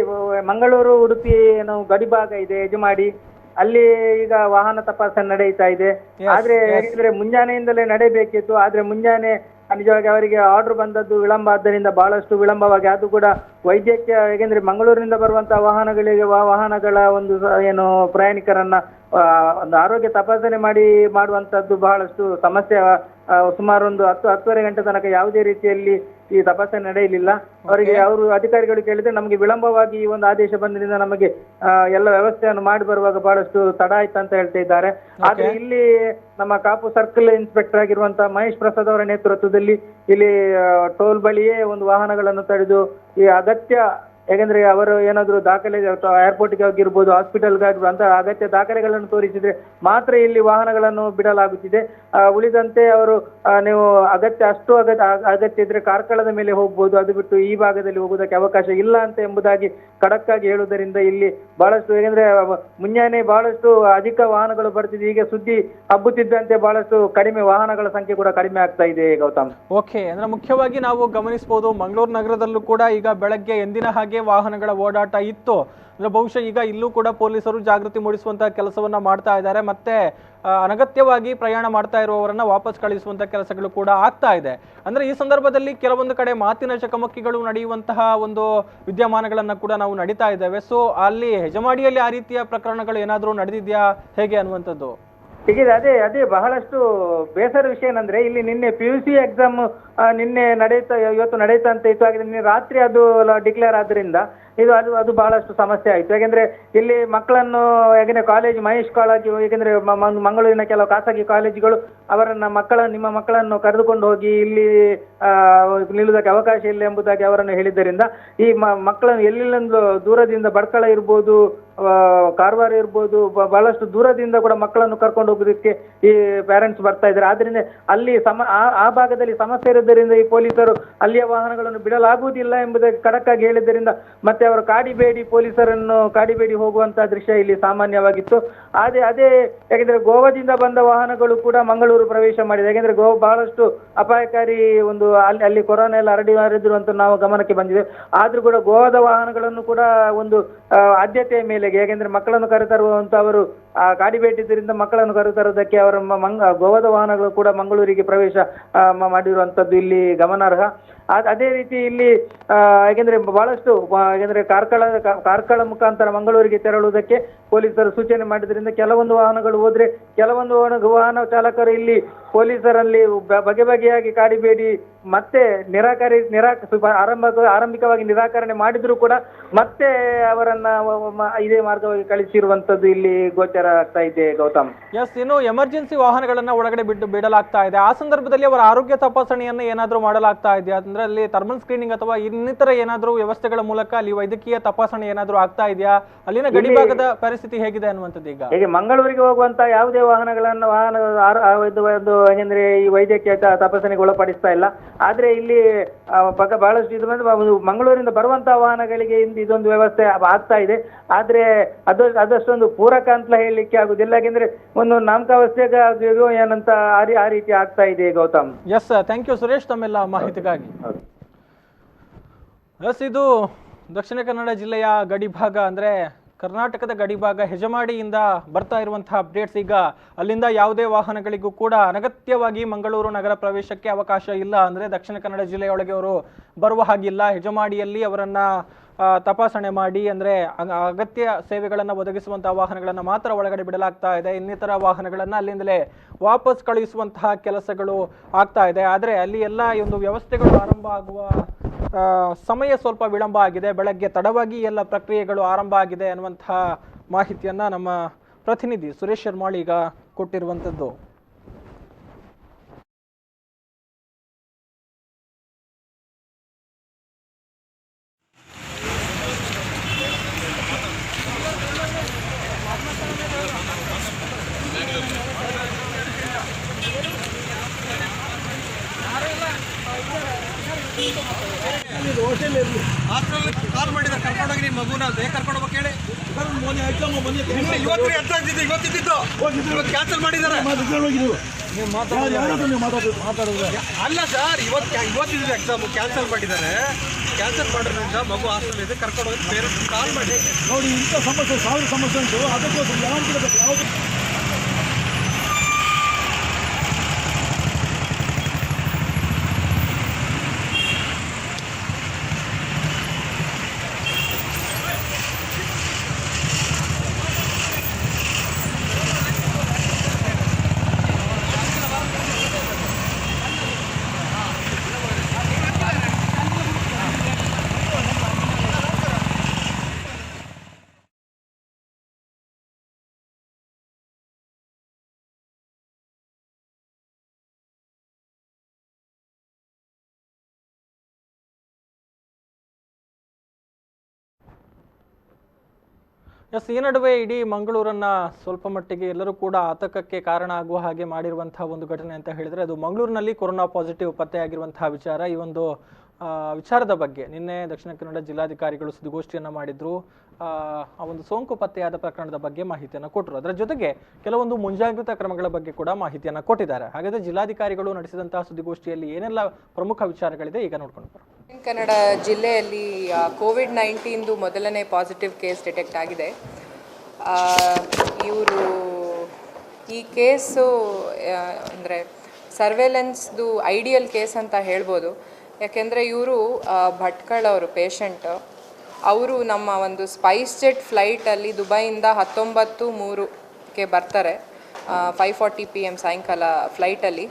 ಮಂಗಳೂರು ಉಡುಪಿ ನಾವು ಗಡಿ ಭಾಗ ಇದೆ ಹೆಜಮಾಡಿ, ಅಲ್ಲಿ ಈಗ ವಾಹನ ತಪಾಸಣೆ ನಡೆಯುತ್ತಾ ಇದೆ. ಆದ್ರೆ ಯಾಕಂದ್ರೆ ಮುಂಜಾನೆಯಿಂದಲೇ ನಡೆಯಬೇಕಿತ್ತು, ಆದ್ರೆ ಮುಂಜಾನೆ ನಿಜವಾಗಿ ಅವರಿಗೆ ಆರ್ಡರ್ ಬಂದದ್ದು ವಿಳಂಬ ಆದ್ದರಿಂದ ಬಹಳಷ್ಟು ವಿಳಂಬವಾಗಿ ಅದು ಕೂಡ ವೈದ್ಯಕೀಯ ಹೇಗೆಂದ್ರೆ ಮಂಗಳೂರಿನಿಂದ ಬರುವಂತಹ ವಾಹನಗಳಿಗೆ ವಾಹನಗಳ ಒಂದು ಏನು ಪ್ರಯಾಣಿಕರನ್ನ ಒಂದು ಆರೋಗ್ಯ ತಪಾಸಣೆ ಮಾಡುವಂತದ್ದು ಬಹಳಷ್ಟು ಸಮಸ್ಯೆ. ಸುಮಾರು ಒಂದು 10-10:30 ಗಂಟೆ ತನಕ ಯಾವುದೇ ರೀತಿಯಲ್ಲಿ ಈ ತಪಾಸಣೆ ನಡೆಯಲಿಲ್ಲ. ಅವರಿಗೆ ಅವರು ಅಧಿಕಾರಿಗಳು ಕೇಳಿದ್ರೆ ನಮಗೆ ವಿಳಂಬವಾಗಿ ಈ ಒಂದು ಆದೇಶ ಬಂದ್ರಿಂದ ನಮಗೆ ಎಲ್ಲ ವ್ಯವಸ್ಥೆಯನ್ನು ಮಾಡಿ ಬರುವಾಗ ಬಹಳಷ್ಟು ತಡ ಆಯ್ತು ಅಂತ ಹೇಳ್ತಾ ಇದ್ದಾರೆ. ಆದ್ರೆ ಇಲ್ಲಿ ನಮ್ಮ ಕಾಪು ಸರ್ಕಲ್ ಇನ್ಸ್ಪೆಕ್ಟರ್ ಆಗಿರುವಂತಹ ಮಹೇಶ್ ಪ್ರಸಾದ್ ಅವರ ನೇತೃತ್ವದಲ್ಲಿ ಇಲ್ಲಿ ಟೋಲ್ ಬಳಿಯೇ ಒಂದು ವಾಹನಗಳನ್ನು ತಡೆದು ಈ ಅಗತ್ಯ ಯಾಕಂದ್ರೆ ಅವರು ಏನಾದ್ರು ದಾಖಲೆ ಏರ್ಪೋರ್ಟ್ಗೆ ಆಗಿರ್ಬೋದು, ಹಾಸ್ಪಿಟಲ್ಗೆ ಆಗಿರ್ಬೋದು ಅಂತ ಅಗತ್ಯ ದಾಖಲೆಗಳನ್ನು ತೋರಿಸಿದ್ರೆ ಮಾತ್ರ ಇಲ್ಲಿ ವಾಹನಗಳನ್ನು ಬಿಡಲಾಗುತ್ತಿದೆ. ಉಳಿದಂತೆ ಅವರು ನೀವು ಅಗತ್ಯ ಇದ್ರೆ ಕಾರ್ಕಳದ ಮೇಲೆ ಹೋಗ್ಬೋದು, ಅದು ಬಿಟ್ಟು ಈ ಭಾಗದಲ್ಲಿ ಹೋಗುವುದಕ್ಕೆ ಅವಕಾಶ ಇಲ್ಲ ಅಂತ ಎಂಬುದಾಗಿ ಖಡಕ್ ಆಗಿ ಹೇಳುವುದರಿಂದ ಇಲ್ಲಿ ಬಹಳಷ್ಟು ಯಾಕಂದ್ರೆ ಮುಂಜಾನೆ ಬಹಳಷ್ಟು ಅಧಿಕ ವಾಹನಗಳು ಬರ್ತಿದೆ. ಈಗ ಸುದ್ದಿ ಹಬ್ಬುತ್ತಿದ್ದಂತೆ ಬಹಳಷ್ಟು ಕಡಿಮೆ ವಾಹನಗಳ ಸಂಖ್ಯೆ ಕೂಡ ಕಡಿಮೆ ಆಗ್ತಾ ಇದೆ ಗೌತಮ್. ಓಕೆ, ಅಂದ್ರೆ ಮುಖ್ಯವಾಗಿ ನಾವು ಗಮನಿಸಬಹುದು ಮಂಗಳೂರು ನಗರದಲ್ಲೂ ಕೂಡ ಈಗ ಬೆಳಗ್ಗೆ ಎಂದಿನ ಹಾಗೆ ವಾಹನಗಳ ಓಡಾಟ ಇತ್ತು. ಅಂದ್ರೆ ಬಹುಶಃ ಈಗ ಇಲ್ಲೂ ಕೂಡ ಪೊಲೀಸರು ಜಾಗೃತಿ ಮೂಡಿಸುವಂತಹ ಕೆಲಸವನ್ನ ಮಾಡ್ತಾ ಇದ್ದಾರೆ. ಮತ್ತೆ ಅನಗತ್ಯವಾಗಿ ಪ್ರಯಾಣ ಮಾಡ್ತಾ ಇರುವವರನ್ನ ವಾಪಸ್ ಕಳಿಸುವಂತಹ ಕೆಲಸಗಳು ಕೂಡ ಆಗ್ತಾ ಇದೆ. ಅಂದ್ರೆ ಈ ಸಂದರ್ಭದಲ್ಲಿ ಕೆಲವೊಂದು ಕಡೆ ಮಾತಿನ ಚಕಮಕಿಗಳು ನಡೆಯುವಂತಹ ಒಂದು ವಿದ್ಯಮಾನಗಳನ್ನ ಕೂಡ ನಾವು ನಡೀತಾ ಇದ್ದೇವೆ. ಸೊ ಅಲ್ಲಿ ಹೆಜಮಾಡಿಯಲ್ಲಿ ಆ ರೀತಿಯ ಪ್ರಕರಣಗಳು ಏನಾದರೂ ನಡೆದಿದ್ಯಾ ಹೇಗೆ ಅನ್ನುವಂಥದ್ದು? ಹೀಗೆ ಅದೇ ಬಹಳಷ್ಟು ಬೇಸರ ವಿಷಯ ಏನಂದ್ರೆ ಇಲ್ಲಿ ನಿನ್ನೆ PUC ಎಕ್ಸಾಮ್ ನಿನ್ನೆ ಇವತ್ತು ನಡೆಯುತ್ತಾ ಅಂತ ಇತ್ತು. ಹಾಗೆ ನಿನ್ನೆ ರಾತ್ರಿ ಅದು ಡಿಕ್ಲೇರ್ ಆದ್ರಿಂದ ಅದು ಬಹಳಷ್ಟು ಸಮಸ್ಯೆ ಆಯ್ತು. ಯಾಕೆಂದ್ರೆ ಇಲ್ಲಿ ಮಕ್ಕಳನ್ನು ಯಾಕಂದ್ರೆ ಕಾಲೇಜ್ ಮಹೇಶ್ ಕಾಲೇಜು ಯಾಕಂದ್ರೆ ಮಂಗಳೂರಿನ ಕೆಲವು ಖಾಸಗಿ ಕಾಲೇಜುಗಳು ನಿಮ್ಮ ಮಕ್ಕಳನ್ನು ಕರೆದುಕೊಂಡು ಹೋಗಿ ಇಲ್ಲಿ ನಿಲ್ಲುವುದಕ್ಕೆ ಅವಕಾಶ ಇಲ್ಲ ಎಂಬುದಾಗಿ ಅವರನ್ನು ಹೇಳಿದ್ದರಿಂದ ಈ ಮಕ್ಕಳನ್ನು ಎಲ್ಲಿಂದ ದೂರದಿಂದ ಬಡ್ಕಳ ಇರ್ಬೋದು, ಕಾರವಾರ ಇರ್ಬೋದು, ಬಹಳಷ್ಟು ದೂರದಿಂದ ಕೂಡ ಮಕ್ಕಳನ್ನು ಕರ್ಕೊಂಡು ಹೋಗೋದಕ್ಕೆ ಈ ಪೇರೆಂಟ್ಸ್ ಬರ್ತಾ ಇದ್ದಾರೆ. ಆದ್ರಿಂದ ಅಲ್ಲಿ ಆ ಭಾಗದಲ್ಲಿ ಸಮಸ್ಯೆ ಇರೋದರಿಂದ ಈ ಪೊಲೀಸರು ಅಲ್ಲಿಯ ವಾಹನಗಳನ್ನು ಬಿಡಲಾಗುವುದಿಲ್ಲ ಎಂಬುದಾಗಿ ಖಡಕ್ ಆಗಿ ಹೇಳಿದ್ದರಿಂದ ಮತ್ತೆ ಅವರು ಪೊಲೀಸರನ್ನು ಕಾಡಿಬೇಡಿ ಹೋಗುವಂತಹ ದೃಶ್ಯ ಇಲ್ಲಿ ಸಾಮಾನ್ಯವಾಗಿತ್ತು. ಅದೇ ಯಾಕೆಂದ್ರೆ ಗೋವಾದಿಂದ ಬಂದ ವಾಹನಗಳು ಕೂಡ ಮಂಗಳೂರು ಪ್ರವೇಶ ಮಾಡಿದೆ. ಯಾಕೆಂದ್ರೆ ಬಹಳಷ್ಟು ಅಪಾಯಕಾರಿ ಒಂದು ಅಲ್ಲಿ ಕೊರೋನಾ ಎಲ್ಲ ಹರಡಿದ್ರು ಅಂತ ನಾವು ಗಮನಕ್ಕೆ ಬಂದಿದೆ. ಆದ್ರೂ ಕೂಡ ಗೋವಾದ ವಾಹನಗಳನ್ನು ಕೂಡ ಒಂದು ಆದ್ಯತೆಯ ಮೇಲೆಗೆ ಯಾಕೆಂದ್ರೆ ಮಕ್ಕಳನ್ನು ಕರೆತರುವಂತ ಅವರು ಕಾಡಿಬೇಟಿದ್ದರಿಂದ ಮಕ್ಕಳನ್ನು ಕರೆತರುವುದಕ್ಕೆ ಅವರ ಗೋವಾದ ವಾಹನಗಳು ಕೂಡ ಮಂಗಳೂರಿಗೆ ಪ್ರವೇಶ ಮಾಡಿರುವಂತದ್ದು ಇಲ್ಲಿ ಗಮನಾರ್ಹ. ಅದೇ ರೀತಿ ಇಲ್ಲಿ ಯಾಕೆಂದ್ರೆ ಬಹಳಷ್ಟು ಯಾಕೆಂದ್ರೆ ಕಾರ್ಕಳ ಮುಖಾಂತರ ಮಂಗಳೂರಿಗೆ ತೆರಳುವುದಕ್ಕೆ ಪೊಲೀಸರು ಸೂಚನೆ ಮಾಡಿದ್ರಿಂದ ಕೆಲವೊಂದು ವಾಹನಗಳು ಹೋದ್ರೆ ಕೆಲವೊಂದು ವಾಹನ ಚಾಲಕರು ಇಲ್ಲಿ ಪೊಲೀಸರಲ್ಲಿ ಬಗೆಯಾಗಿ ಕಾಡಿಬೇಡಿ ಮತ್ತೆ ಆರಂಭಿಕವಾಗಿ ನಿರಾಕರಣೆ ಮಾಡಿದ್ರು ಕೂಡ ಮತ್ತೆ ಅವರನ್ನ ಇದೇ ಮಾರ್ಗವಾಗಿ ಕಳಿಸಿರುವಂತದ್ದು ಇಲ್ಲಿ ಗೋಚರ ಆಗ್ತಾ ಇದೆ ಗೌತಮ್. ಇನ್ನು ಎಮರ್ಜೆನ್ಸಿ ವಾಹನಗಳನ್ನ ಒಳಗಡೆ ಬಿಡಲಾಗ್ತಾ ಇದೆ. ಆ ಸಂದರ್ಭದಲ್ಲಿ ಅವರ ಆರೋಗ್ಯ ತಪಾಸಣೆಯನ್ನ ಏನಾದ್ರೂ ಮಾಡಲಾಗ್ತಾ ಇದೆಯಾ? ಅಂದ್ರೆ ಅಲ್ಲಿ ಥರ್ಮಲ್ ಸ್ಕ್ರೀನಿಂಗ್ ಅಥವಾ ಇನ್ನಿತರ ಏನಾದ್ರೂ ವ್ಯವಸ್ಥೆಗಳ ಮೂಲಕ ಅಲ್ಲಿ ವೈದ್ಯಕೀಯ ತಪಾಸಣೆ ಏನಾದ್ರೂ ಆಗ್ತಾ ಇದೆಯಾ? ಅಲ್ಲಿನ ಗಡಿಭಾಗದ ಪರಿಸ್ಥಿತಿ ಹೇಗಿದೆ ಅನ್ನುವಂಥದ್ದು ಈಗ ಹೇಗೆ ಮಂಗಳೂರಿಗೆ ಹೋಗುವಂತ ಯಾವುದೇ ವಾಹನಗಳನ್ನು ಯಾಕೆಂದ್ರೆ ಈ ವೈದ್ಯಕೀಯ ತಪಾಸಣೆಗೆ ಒಳಪಡಿಸ್ತಾ ಇಲ್ಲ. ಆದ್ರೆ ಇಲ್ಲಿ ಬಹಳಷ್ಟು ಇದು ಮಂಗಳೂರಿಂದ ಬರುವಂತಹ ವಾಹನಗಳಿಗೆ ಇದೊಂದು ವ್ಯವಸ್ಥೆ ಆಗ್ತಾ ಇದೆ. ಆದ್ರೆ ಅದಷ್ಟೊಂದು ಪೂರಕ ಅಂತ ಹೇಳಲಿಕ್ಕೆ ಆಗುದಿಲ್ಲ. ಯಾಕೆಂದ್ರೆ ಒಂದು ನಾಮಕಾವಸ್ಥೆಗೆ ಏನಂತ ಆ ರೀತಿ ಆಗ್ತಾ ಇದೆ Gautam. Yes, thank you Suresh ತಮ್ಮೆಲ್ಲ ಮಾಹಿತಿಗಾಗಿ. ಇದು ದಕ್ಷಿಣ ಕನ್ನಡ ಜಿಲ್ಲೆಯ ಗಡಿಭಾಗ ಅಂದ್ರೆ ಕರ್ನಾಟಕದ ಗಡಿಭಾಗ ಹೆಜಮಾಡಿಯಿಂದ ಬರ್ತಾ ಇರುವಂತಹ ಅಪ್ಡೇಟ್ಸ್. ಈಗ ಅಲ್ಲಿಂದ ಯಾವುದೇ ವಾಹನಗಳಿಗೂ ಕೂಡ ಅನಗತ್ಯವಾಗಿ ಮಂಗಳೂರು ನಗರ ಪ್ರವೇಶಕ್ಕೆ ಅವಕಾಶ ಇಲ್ಲ. ಅಂದ್ರೆ ದಕ್ಷಿಣ ಕನ್ನಡ ಜಿಲ್ಲೆಯೊಳಗೆ ಅವರು ಬರುವ ಹಾಗಿಲ್ಲ. ಹೆಜಮಾಡಿಯಲ್ಲಿ ಅವರನ್ನ ತಪಾಸಣೆ ಮಾಡಿ ಅಂದ್ರೆ ಅಗತ್ಯ ಸೇವೆಗಳನ್ನು ಒದಗಿಸುವಂತಹ ವಾಹನಗಳನ್ನು ಮಾತ್ರ ಒಳಗಡೆ ಬಿಡಲಾಗ್ತಾ ಇದೆ. ಇನ್ನಿತರ ವಾಹನಗಳನ್ನು ಅಲ್ಲಿಂದಲೇ ವಾಪಸ್ ಕಳುಹಿಸುವಂತಹ ಕೆಲಸಗಳು ಆಗ್ತಾ ಇದೆ. ಆದರೆ ಅಲ್ಲಿ ಎಲ್ಲ ಒಂದು ವ್ಯವಸ್ಥೆಗಳು ಆರಂಭ ಆಗುವ ಸಮಯ ಸ್ವಲ್ಪ ವಿಳಂಬ ಆಗಿದೆ. ಬೆಳಗ್ಗೆ ತಡವಾಗಿ ಎಲ್ಲ ಪ್ರಕ್ರಿಯೆಗಳು ಆರಂಭ ಆಗಿದೆ ಅನ್ನುವಂತಹ ಮಾಹಿತಿಯನ್ನ ನಮ್ಮ ಪ್ರತಿನಿಧಿ ಸುರೇಶ್ ಶರ್ಮಾಳ್ ಈಗ ಕೊಟ್ಟಿರುವಂಥದ್ದು. ಕಾಲ್ ಮಾಡಿದ ಕರ್ಕೊಂಡೋಗಿ ನಿಮ್ಮ ಮಗುನ ಕರ್ಕೊಂಡು ಹೋಗಿ ಕೇಳಿ. ಇವತ್ತಿದ್ದು ಕ್ಯಾನ್ಸಲ್ ಮಾಡಿದ್ದಾರೆ. ಅಲ್ಲ ಸರ್, ಇವತ್ತಿದ್ದು ಎಕ್ಸಾಮ್ ಕ್ಯಾನ್ಸಲ್ ಮಾಡಿದ್ದಾರೆ. ಕ್ಯಾನ್ಸಲ್ ಮಾಡೋದ್ರಿಂದ ಮಗು ಹಾಸ್ಟೆಲ್ ಇದೆ, ಕರ್ಕೊಂಡು ಹೋಗಿ ಬೇರೆ ಕಾಲ್ ಮಾಡಿ ನೋಡಿ. ಇಂಥ ಸಮಸ್ಯೆ 1000 ಸಮಸ್ಯೆ ಉಂಟು. ಅದಕ್ಕೋಸ್ಕರ ಯಾವುದು ಎಸ್, ಈ ನಡುವೆ ಇಡೀ ಮಂಗಳೂರನ್ನ ಸ್ವಲ್ಪ ಮಟ್ಟಿಗೆ ಎಲ್ಲರೂ ಕೂಡ ಆತಂಕಕ್ಕೆ ಕಾರಣ ಆಗುವ ಹಾಗೆ ಮಾಡಿರುವಂತಹ ಒಂದು ಘಟನೆ ಅಂತ ಹೇಳಿದ್ರೆ ಅದು ಮಂಗಳೂರಿನಲ್ಲಿ ಕೊರೋನಾ ಪಾಸಿಟಿವ್ ಪತ್ತೆಯಾಗಿರುವಂತಹ ವಿಚಾರ. ಈ ಒಂದು ವಿಚಾರದ ಬಗ್ಗೆ ನಿನ್ನೆ ದಕ್ಷಿಣ ಕನ್ನಡ ಜಿಲ್ಲಾಧಿಕಾರಿಗಳು ಸುದ್ದಿಗೋಷ್ಠಿಯನ್ನು ಮಾಡಿದ್ರು. ಆ ಒಂದು ಸೋಂಕು ಪತ್ತೆಯಾದ ಪ್ರಕರಣದ ಬಗ್ಗೆ ಮಾಹಿತಿಯನ್ನು ಕೊಟ್ಟರು. ಅದರ ಜೊತೆಗೆ ಕೆಲವೊಂದು ಮುಂಜಾಗ್ರತಾ ಕ್ರಮಗಳ ಬಗ್ಗೆ ಕೂಡ ಮಾಹಿತಿಯನ್ನು ಕೊಟ್ಟಿದ್ದಾರೆ. ಹಾಗಾದ್ರೆ ಜಿಲ್ಲಾಧಿಕಾರಿಗಳು ನಡೆಸಿದಂತಹ ಸುದ್ದಿಗೋಷ್ಠಿಯಲ್ಲಿ ಏನೆಲ್ಲ ಪ್ರಮುಖ ವಿಚಾರಗಳಿದೆ ಈಗ ನೋಡ್ಕೊಂಡು ಬರೋಣ. ದಕ್ಷಿಣ ಕನ್ನಡ ಜಿಲ್ಲೆಯಲ್ಲಿ ಕೋವಿಡ್-19 ಮೊದಲನೇ ಪಾಸಿಟಿವ್ ಕೇಸ್ ಡಿಟೆಕ್ಟ್ ಆಗಿದೆ. ಈ ಕೇಸು ಅಂದರೆ ಸರ್ವೇಲೆನ್ಸ್ದು ಐಡಿಯಲ್ ಕೇಸ್ ಅಂತ ಹೇಳ್ಬೋದು. ಯಾಕೆಂದರೆ ಇವರು ಭಟ್ಕಳ ಅವರು ಪೇಷಂಟ್. ಅವರು ನಮ್ಮ ಒಂದು ಸ್ಪೈಸ್ ಜೆಟ್ ಫ್ಲೈಟಲ್ಲಿ ದುಬೈಯಿಂದ 19/3 ಬರ್ತಾರೆ, 5:40 PM ಸಾಯಂಕಾಲ ಫ್ಲೈಟಲ್ಲಿ.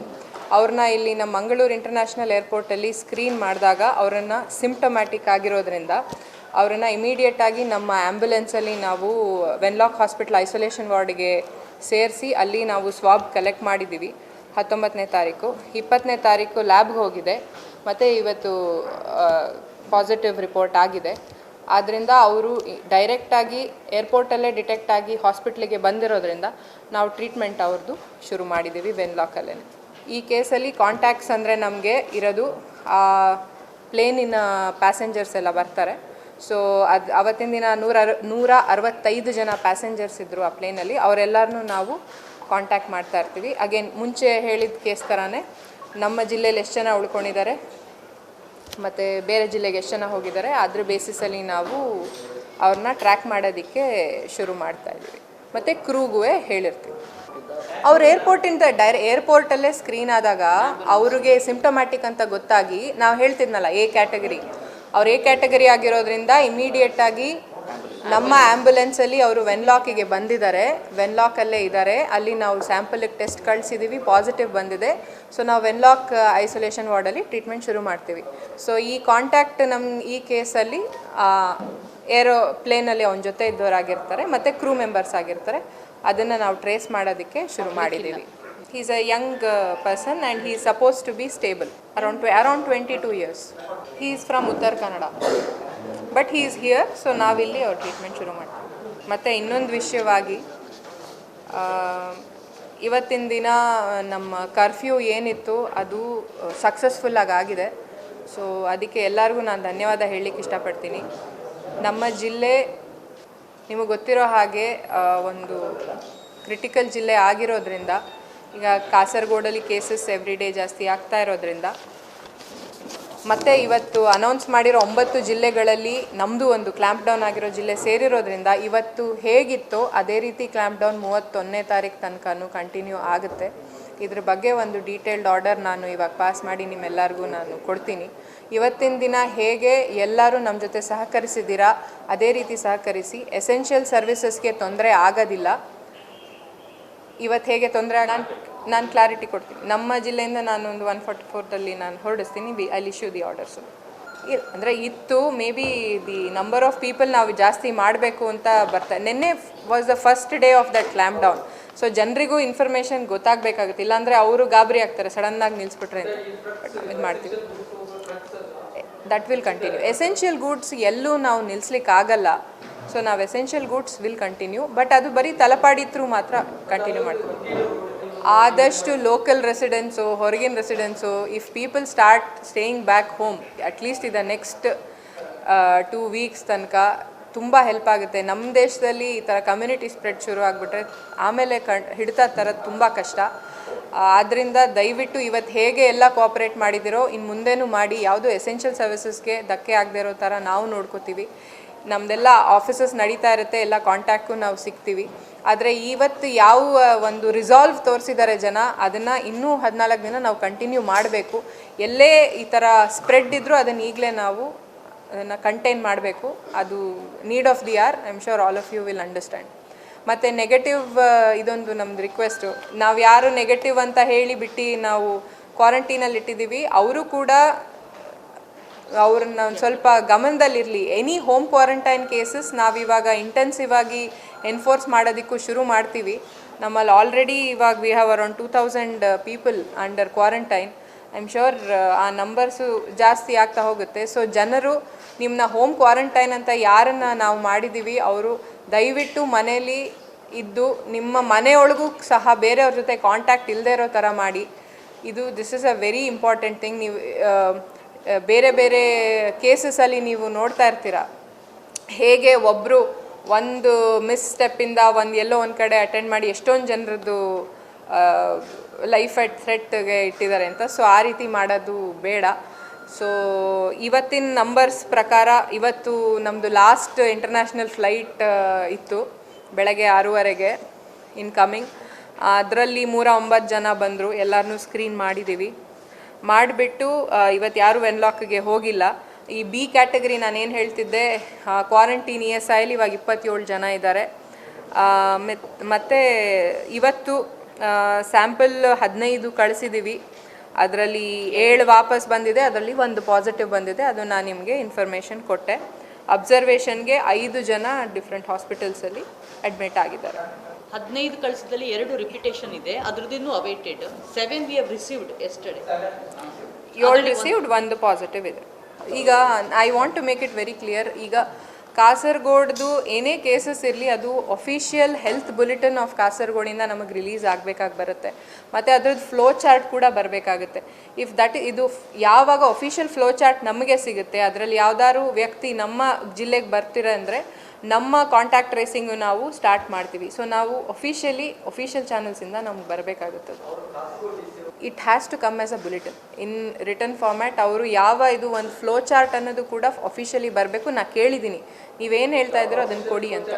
ಅವ್ರನ್ನ ಇಲ್ಲಿ ನಮ್ಮ ಮಂಗಳೂರು ಇಂಟರ್ನ್ಯಾಷನಲ್ ಏರ್ಪೋರ್ಟಲ್ಲಿ ಸ್ಕ್ರೀನ್ ಮಾಡಿದಾಗ ಅವರನ್ನು ಸಿಂಪ್ಟಮ್ಯಾಟಿಕ್ ಆಗಿರೋದ್ರಿಂದ ಅವರನ್ನು ಇಮಿಡಿಯೇಟಾಗಿ ನಮ್ಮ ಆ್ಯಂಬುಲೆನ್ಸಲ್ಲಿ ನಾವು ವೆನ್ಲಾಕ್ ಹಾಸ್ಪಿಟಲ್ ಐಸೋಲೇಷನ್ ವಾರ್ಡ್ಗೆ ಸೇರಿಸಿ ಅಲ್ಲಿ ನಾವು ಸ್ವಾಬ್ ಕಲೆಕ್ಟ್ ಮಾಡಿದ್ದೀವಿ 19ನೇ ತಾರೀಕು. 20ನೇ ತಾರೀಕು ಲ್ಯಾಬ್ಗೆ ಹೋಗಿದೆ ಮತ್ತು ಇವತ್ತು ಪಾಸಿಟಿವ್ ರಿಪೋರ್ಟ್ ಆಗಿದೆ. ಆದ್ದರಿಂದ ಅವರು ಡೈರೆಕ್ಟಾಗಿ ಏರ್ಪೋರ್ಟಲ್ಲೇ ಡಿಟೆಕ್ಟ್ ಆಗಿ ಹಾಸ್ಪಿಟ್ಲಿಗೆ ಬಂದಿರೋದ್ರಿಂದ ನಾವು ಟ್ರೀಟ್ಮೆಂಟ್ ಅವ್ರದ್ದು ಶುರು ಮಾಡಿದ್ದೀವಿ ವೆನ್ಲಾಕಲ್ಲೇ. ಈ ಕೇಸಲ್ಲಿ ಕಾಂಟ್ಯಾಕ್ಟ್ಸ್ ಅಂದರೆ ನಮಗೆ ಇರೋದು ಪ್ಲೇನಿನ ಪ್ಯಾಸೆಂಜರ್ಸ್ ಎಲ್ಲ ಬರ್ತಾರೆ. ಸೊ ಅವತ್ತಿನ ದಿನ 165 ಜನ ಪ್ಯಾಸೆಂಜರ್ಸ್ ಇದ್ದರು ಆ ಪ್ಲೇನಲ್ಲಿ. ಅವರೆಲ್ಲರನ್ನೂ ನಾವು ಕಾಂಟ್ಯಾಕ್ಟ್ ಮಾಡ್ತಾ ಇರ್ತೀವಿ. ಅಗೇನ್ ಮುಂಚೆ ಹೇಳಿದ ಕೇಸ್ ಥರನೇ ನಮ್ಮ ಜಿಲ್ಲೆಯಲ್ಲಿ ಎಷ್ಟು ಜನ ಉಳ್ಕೊಂಡಿದ್ದಾರೆ ಮತ್ತು ಬೇರೆ ಜಿಲ್ಲೆಗೆ ಎಷ್ಟು ಜನ ಹೋಗಿದ್ದಾರೆ ಅದ್ರ ಬೇಸಿಸಲ್ಲಿ ನಾವು ಅವ್ರನ್ನ ಟ್ರ್ಯಾಕ್ ಮಾಡೋದಕ್ಕೆ ಶುರು ಮಾಡ್ತಾ ಇದ್ದೀವಿ. ಮತ್ತು ಕ್ರೂಗೂ ಹೇಳಿರ್ತೀವಿ. ಅವ್ರು ಏರ್ಪೋರ್ಟಲ್ಲೇ ಸ್ಕ್ರೀನ್ ಆದಾಗ ಅವ್ರಿಗೆ ಸಿಂಪ್ಟಮ್ಯಾಟಿಕ್ ಅಂತ ಗೊತ್ತಾಗಿ ನಾವು ಹೇಳ್ತಿದ್ನಲ್ಲ ಎ ಕ್ಯಾಟಗರಿ, ಅವ್ರು ಎ ಕ್ಯಾಟಗರಿ ಆಗಿರೋದ್ರಿಂದ ಇಮಿಡಿಯೇಟಾಗಿ ನಮ್ಮ ಆ್ಯಂಬುಲೆನ್ಸಲ್ಲಿ ಅವರು ವೆನ್ಲಾಕಿಗೆ ಬಂದಿದ್ದಾರೆ, ವೆನ್ಲಾಕಲ್ಲೇ ಇದ್ದಾರೆ. ಅಲ್ಲಿ ನಾವು ಸ್ಯಾಂಪಲಿಗೆ ಟೆಸ್ಟ್ ಕಳಿಸಿದ್ದೀವಿ, ಪಾಸಿಟಿವ್ ಬಂದಿದೆ. ಸೊ ನಾವು ವೆನ್ಲಾಕ್ ಐಸೋಲೇಷನ್ ವಾರ್ಡಲ್ಲಿ ಟ್ರೀಟ್ಮೆಂಟ್ ಶುರು ಮಾಡ್ತೀವಿ. ಸೊ ಈ ಕಾಂಟ್ಯಾಕ್ಟ್ ಈ ಕೇಸಲ್ಲಿ ಏರೋಪ್ಲೇನಲ್ಲಿ ಅವನ ಜೊತೆ ಇದ್ದವರಾಗಿರ್ತಾರೆ ಮತ್ತು ಕ್ರೂ ಮೆಂಬರ್ಸ್ ಆಗಿರ್ತಾರೆ. ಅದನ್ನು ನಾವು ಟ್ರೇಸ್ ಮಾಡೋದಕ್ಕೆ ಶುರು ಮಾಡಿದ್ದೀವಿ. He's a young person and he is supposed to be stable, around 22 years. He is from Uttar Kannada, but he is here, so ನಾವಿಲ್ಲಿ ಅವ್ರ ಟ್ರೀಟ್ಮೆಂಟ್ ಶುರು ಮಾಡ್ತೀವಿ. ಮತ್ತು ಇನ್ನೊಂದು ವಿಷಯವಾಗಿ ಇವತ್ತಿನ ದಿನ ನಮ್ಮ ಕರ್ಫ್ಯೂ ಏನಿತ್ತು ಅದು ಸಕ್ಸಸ್ಫುಲ್ಲಾಗಿ ಆಗಿದೆ. ಸೊ ಅದಕ್ಕೆ ಎಲ್ಲರಿಗೂ ನಾನು ಧನ್ಯವಾದ ಹೇಳಲಿಕ್ಕೆ ಇಷ್ಟಪಡ್ತೀನಿ. ನಮ್ಮ ಜಿಲ್ಲೆ ನಿಮಗೆ ಗೊತ್ತಿರೋ ಹಾಗೆ ಒಂದು ಕ್ರಿಟಿಕಲ್ ಜಿಲ್ಲೆ ಆಗಿರೋದ್ರಿಂದ ಈಗ ಕಾಸರಗೋಡಲ್ಲಿ ಕೇಸಸ್ ಎವ್ರಿ ಡೇ ಜಾಸ್ತಿ ಆಗ್ತಾ ಇರೋದ್ರಿಂದ ಮತ್ತು ಇವತ್ತು ಅನೌನ್ಸ್ ಮಾಡಿರೋ 9 ಜಿಲ್ಲೆಗಳಲ್ಲಿ ನಮ್ಮದು ಒಂದು ಕ್ಲ್ಯಾಂಪ್ ಡೌನ್ ಆಗಿರೋ ಜಿಲ್ಲೆ ಸೇರಿರೋದ್ರಿಂದ ಇವತ್ತು ಹೇಗಿತ್ತೋ ಅದೇ ರೀತಿ ಕ್ಲ್ಯಾಂಪ್ ಡೌನ್ 31ನೇ ತಾರೀಕು ತನಕನೂ ಕಂಟಿನ್ಯೂ ಆಗುತ್ತೆ. ಇದ್ರ ಬಗ್ಗೆ ಒಂದು ಡೀಟೇಲ್ಡ್ ಆರ್ಡರ್ ನಾನು ಇವಾಗ ಪಾಸ್ ಮಾಡಿ ನಿಮ್ಮೆಲ್ಲರಿಗೂ ನಾನು ಕೊಡ್ತೀನಿ. ಇವತ್ತಿನ ದಿನ ಹೇಗೆ ಎಲ್ಲರೂ ನಮ್ಮ ಜೊತೆ ಸಹಕರಿಸಿದ್ದೀರಾ ಅದೇ ರೀತಿ ಸಹಕರಿಸಿ. ಎಸೆನ್ಷಿಯಲ್ ಸರ್ವಿಸಸ್ಗೆ ತೊಂದರೆ ಆಗೋದಿಲ್ಲ. ಇವತ್ತು ಹೇಗೆ ತೊಂದರೆ ನಾನು ಕ್ಲಾರಿಟಿ ಕೊಡ್ತೀನಿ. ನಮ್ಮ ಜಿಲ್ಲೆಯಿಂದ ನಾನು ಒಂದು 144ರಲ್ಲಿ ನಾನು ಹೊರಡಿಸ್ತೀನಿ. I issue the orders. ಅಂದರೆ ಇತ್ತು may be the number of people ನಾವು ಜಾಸ್ತಿ ಮಾಡಬೇಕು ಅಂತ ಬರ್ತಾರೆ. ನಿನ್ನೆ was the first day of that clamp down. So ಜನರಿಗೂ ಇನ್ಫಾರ್ಮೇಷನ್ ಗೊತ್ತಾಗಬೇಕಾಗುತ್ತೆ, ಇಲ್ಲಾಂದರೆ ಅವರು ಗಾಬರಿ ಆಗ್ತಾರೆ ಸಡನ್ನಾಗಿ ನಿಲ್ಲಿಸ್ಬಿಟ್ರೆ ಅಂತ. ಬಟ್ ನಾವು ಇದು ಮಾಡ್ತೀವಿ. That will continue. Essential goods ಎಲ್ಲೂ ನಾವು ನಿಲ್ಲಿಸ್ಲಿಕ್ಕಾಗಲ್ಲ. ಸೊ ನಾವು essential goods will continue, but ಅದು ಬರೀ ತಲಪಾಡಿ ಥ್ರೂ ಮಾತ್ರ ಕಂಟಿನ್ಯೂ ಮಾಡ್ತೀವಿ. ಆದಷ್ಟು ಲೋಕಲ್ ರೆಸಿಡೆನ್ಸು, ಹೊರಗಿನ residents, if people start staying back home at least ಇದ ನೆಕ್ಸ್ಟ್ 2 ವೀಕ್ಸ್ ತನಕ ತುಂಬ ಹೆಲ್ಪ್ ಆಗುತ್ತೆ. ನಮ್ಮ ದೇಶದಲ್ಲಿ ಈ ಥರ ಕಮ್ಯುನಿಟಿ ಸ್ಪ್ರೆಡ್ ಶುರು ಆಗಿಬಿಟ್ರೆ ಆಮೇಲೆ ಹಿಡಿತಾ ತರೋದು ತುಂಬ ಕಷ್ಟ. ಆದ್ದರಿಂದ ದಯವಿಟ್ಟು ಇವತ್ತು ಹೇಗೆ ಎಲ್ಲ ಕೋಆಪ್ರೇಟ್ ಮಾಡಿದಿರೋ ಇನ್ನು ಮುಂದೆನೂ ಮಾಡಿ. ಯಾವುದೋ ಎಸೆನ್ಷಿಯಲ್ ಸರ್ವಿಸಸ್ಗೆ ಧಕ್ಕೆ ಆಗದೆ ಇರೋ ಥರ ನಾವು ನೋಡ್ಕೋತೀವಿ. ನಮ್ಮದೆಲ್ಲ ಆಫೀಸಸ್ ನಡೀತಾ ಇರುತ್ತೆ, ಎಲ್ಲ ಕಾಂಟ್ಯಾಕ್ಟು ನಾವು ಸಿಗ್ತೀವಿ. ಆದರೆ ಇವತ್ತು ಯಾವ ಒಂದು ರಿಸಾಲ್ವ್ ತೋರಿಸಿದ್ದಾರೆ ಜನ, ಅದನ್ನು ಇನ್ನೂ 14 ದಿನ ನಾವು ಕಂಟಿನ್ಯೂ ಮಾಡಬೇಕು. ಎಲ್ಲೇ ಈ ಥರ ಸ್ಪ್ರೆಡ್ ಇದ್ದರೂ ಅದನ್ನು ಈಗಲೇ ನಾವು ಅದನ್ನು ಕಂಟೈನ್ ಮಾಡಬೇಕು. ಅದು need of the hour. I am sure all of you will understand. ಮತ್ತು ನೆಗೆಟಿವ್ ಇದೊಂದು ನಮ್ಮದು ರಿಕ್ವೆಸ್ಟು. ನಾವು ಯಾರು ನೆಗೆಟಿವ್ ಅಂತ ಹೇಳಿ ಬಿಟ್ಟು ನಾವು ಕ್ವಾರಂಟೈನಲ್ಲಿ ಇಟ್ಟಿದ್ದೀವಿ, ಅವರು ಕೂಡ ಅವ್ರನ್ನ ಒಂದು ಸ್ವಲ್ಪ ಗಮನದಲ್ಲಿರಲಿ. ಎನಿ ಹೋಮ್ ಕ್ವಾರಂಟೈನ್ ಕೇಸಸ್ ನಾವಿವಾಗ ಇಂಟೆನ್ಸಿವ್ ಆಗಿ ಎನ್ಫೋರ್ಸ್ ಮಾಡೋದಕ್ಕೂ ಶುರು ಮಾಡ್ತೀವಿ. ನಮ್ಮಲ್ಲಿ ಆಲ್ರೆಡಿ ಇವಾಗ we have around 2000 people under quarantine. I am sure ಆ ನಂಬರ್ಸು ಜಾಸ್ತಿ ಆಗ್ತಾ ಹೋಗುತ್ತೆ. ಸೊ ಜನರು ನಿಮ್ಮನ್ನ ಹೋಮ್ ಕ್ವಾರಂಟೈನ್ ಅಂತ ಯಾರನ್ನು ನಾವು ಮಾಡಿದ್ದೀವಿ ಅವರು ದಯವಿಟ್ಟು ಮನೇಲಿ ಇದ್ದು ನಿಮ್ಮ ಮನೆಯೊಳಗೂ ಸಹ ಬೇರೆಯವ್ರ ಜೊತೆ ಕಾಂಟ್ಯಾಕ್ಟ್ ಇಲ್ಲದೆ ಇರೋ ಥರ ಮಾಡಿ. This is a very important thing. ನೀವು ಬೇರೆ ಬೇರೆ ಕೇಸಸಲ್ಲಿ ನೀವು ನೋಡ್ತಾ ಇರ್ತೀರ ಹೇಗೆ ಒಬ್ಬರು ಒಂದು ಮಿಸ್ ಸ್ಟೆಪ್ಪಿಂದ ಎಲ್ಲೋ ಒಂದು ಕಡೆ ಅಟೆಂಡ್ ಮಾಡಿ ಎಷ್ಟೊಂದು ಜನರದ್ದು ಲೈಫ್ ಅಟ್ ಥ್ರೆಟ್ಗೆ ಇಟ್ಟಿದ್ದಾರೆ ಅಂತ. ಸೊ ಆ ರೀತಿ ಮಾಡೋದು ಬೇಡ. ಸೊ ಇವತ್ತಿನ ನಂಬರ್ಸ್ ಪ್ರಕಾರ ಇವತ್ತು ನಮ್ಮದು ಲಾಸ್ಟ್ ಇಂಟರ್ನ್ಯಾಷನಲ್ ಫ್ಲೈಟ್ ಇತ್ತು ಬೆಳಗ್ಗೆ 6:30ಗೆ ಇನ್ಕಮಿಂಗ್. ಅದರಲ್ಲಿ 109 ಜನ ಬಂದರು. ಎಲ್ಲರನ್ನೂ ಸ್ಕ್ರೀನ್ ಮಾಡಿದ್ದೀವಿ. ಮಾಡಿಬಿಟ್ಟು ಇವತ್ತು ಯಾರೂ ವೆನ್ಲಾಕ್ಗೆ ಹೋಗಿಲ್ಲ. ಈ ಬಿ ಕ್ಯಾಟಗರಿ ನಾನೇನು ಹೇಳ್ತಿದ್ದೆ, ಕ್ವಾರಂಟೈನ್ ESIL ಇವಾಗ 27 ಜನ ಇದ್ದಾರೆ. ಮತ್ತು ಇವತ್ತು ಸ್ಯಾಂಪಲ್ 15 ಕಳಿಸಿದ್ದೀವಿ. ಅದರಲ್ಲಿ 7 ವಾಪಸ್ ಬಂದಿದೆ, ಅದರಲ್ಲಿ 1 ಪಾಸಿಟಿವ್ ಬಂದಿದೆ. ಅದು ನಾನು ನಿಮಗೆ ಇನ್ಫಾರ್ಮೇಷನ್ ಕೊಟ್ಟೆ. ಅಬ್ಸರ್ವೇಷನ್ಗೆ 5 ಜನ ಡಿಫ್ರೆಂಟ್ ಹಾಸ್ಪಿಟಲ್ಸಲ್ಲಿ ಅಡ್ಮಿಟ್ ಆಗಿದ್ದಾರೆ. 15 ಕಳಿಸಿದಲ್ಲಿ 2 ರಿಪಿಟೇಷನ್ ಇದೆ, ಅದ್ರದ್ದು awaited. 7 we have received yesterday. 7 received, 1 positive ಇದೆ. ಈಗ I want to make it very clear. ಈಗ ಕಾಸರಗೋಡ್ದು ಏನೇ ಕೇಸಸ್ ಇರಲಿ ಅದು ಅಫಿಷಿಯಲ್ ಹೆಲ್ತ್ ಬುಲೆಟಿನ್ ಆಫ್ ಕಾಸರಗೋಡಿಂದ ನಮಗೆ ರಿಲೀಸ್ ಆಗಬೇಕಾಗಿ ಬರುತ್ತೆ. ಮತ್ತು ಅದ್ರದ್ದು ಫ್ಲೋ ಚಾರ್ಟ್ ಕೂಡ ಬರಬೇಕಾಗುತ್ತೆ. ಇದು ಯಾವಾಗ ಅಫಿಷಿಯಲ್ ಫ್ಲೋ ಚಾರ್ಟ್ ನಮಗೆ ಸಿಗುತ್ತೆ, ಅದರಲ್ಲಿ ಯಾವ್ದಾದ್ರು ವ್ಯಕ್ತಿ ನಮ್ಮ ಜಿಲ್ಲೆಗೆ ಬರ್ತೀರ ಅಂದರೆ ನಮ್ಮ ಕಾಂಟ್ಯಾಕ್ಟ್ ಟ್ರೇಸಿಂಗು ನಾವು ಸ್ಟಾರ್ಟ್ ಮಾಡ್ತೀವಿ. ಸೊ ನಾವು ಅಫಿಷಿಯಲ್ ಚಾನಲ್ಸಿಂದ ನಮ್ಗೆ ಬರಬೇಕಾಗುತ್ತೆ. It has to come as a bulletin in written format. ಅವರು ಇದು ಒಂದು ಫ್ಲೋ ಚಾರ್ಟ್ ಅನ್ನೋದು ಕೂಡ ಅಫಿಷಿಯಲಿ ಬರಬೇಕು. ನಾನು ಕೇಳಿದ್ದೀನಿ, ನೀವೇನು ಹೇಳ್ತಾ ಇದ್ದೀರೋ ಅದನ್ನು ಕೊಡಿ ಅಂತ.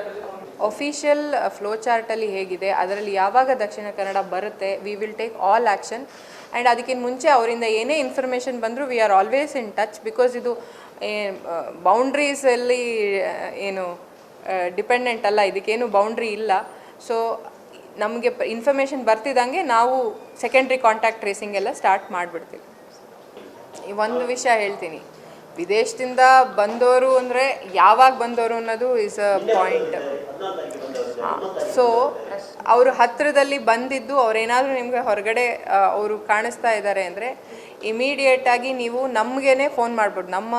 ಅಫಿಷಿಯಲ್ ಫ್ಲೋ ಚಾರ್ಟಲ್ಲಿ ಹೇಗಿದೆ, ಅದರಲ್ಲಿ ಯಾವಾಗ ದಕ್ಷಿಣ ಕನ್ನಡ ಬರುತ್ತೆ, we will take all action. And ಅದಕ್ಕಿಂತ ಮುಂಚೆ ಅವರಿಂದ ಏನೇ ಇನ್ಫಾರ್ಮೇಷನ್ ಬಂದರೂ we are always in touch. Because ಇದು ಬೌಂಡ್ರೀಸಲ್ಲಿ ಏನು ಡಿಪೆಂಡೆಂಟ್ ಅಲ್ಲ, ಇದಕ್ಕೇನು ಬೌಂಡ್ರಿ ಇಲ್ಲ. ಸೊ ನಮಗೆ ಇನ್ಫಾರ್ಮೇಷನ್ ಬರ್ತಿದ್ದಂಗೆ ನಾವು ಸೆಕೆಂಡ್ರಿ ಕಾಂಟ್ಯಾಕ್ಟ್ ಟ್ರೇಸಿಂಗ್ ಎಲ್ಲ ಸ್ಟಾರ್ಟ್ ಮಾಡಿಬಿಡ್ತೀವಿ. ಒಂದು ವಿಷಯ ಹೇಳ್ತೀನಿ, ವಿದೇಶದಿಂದ ಬಂದವರು ಅಂದರೆ ಯಾವಾಗ ಬಂದವರು ಅನ್ನೋದು ಈಸ್ ಅ ಪಾಯಿಂಟ್. ಸೊ ಅವರು ಹತ್ತಿರದಲ್ಲಿ ಬಂದಿದ್ದು ಅವರೇನಾದರೂ ನಿಮಗೆ ಹೊರಗಡೆ ಅವರು ಕಾಣಿಸ್ತಾ ಇದ್ದಾರೆ ಅಂದರೆ ಇಮಿಡಿಯೇಟಾಗಿ ನೀವು ನಮಗೇ ಫೋನ್ ಮಾಡ್ಬೋದು. ನಮ್ಮ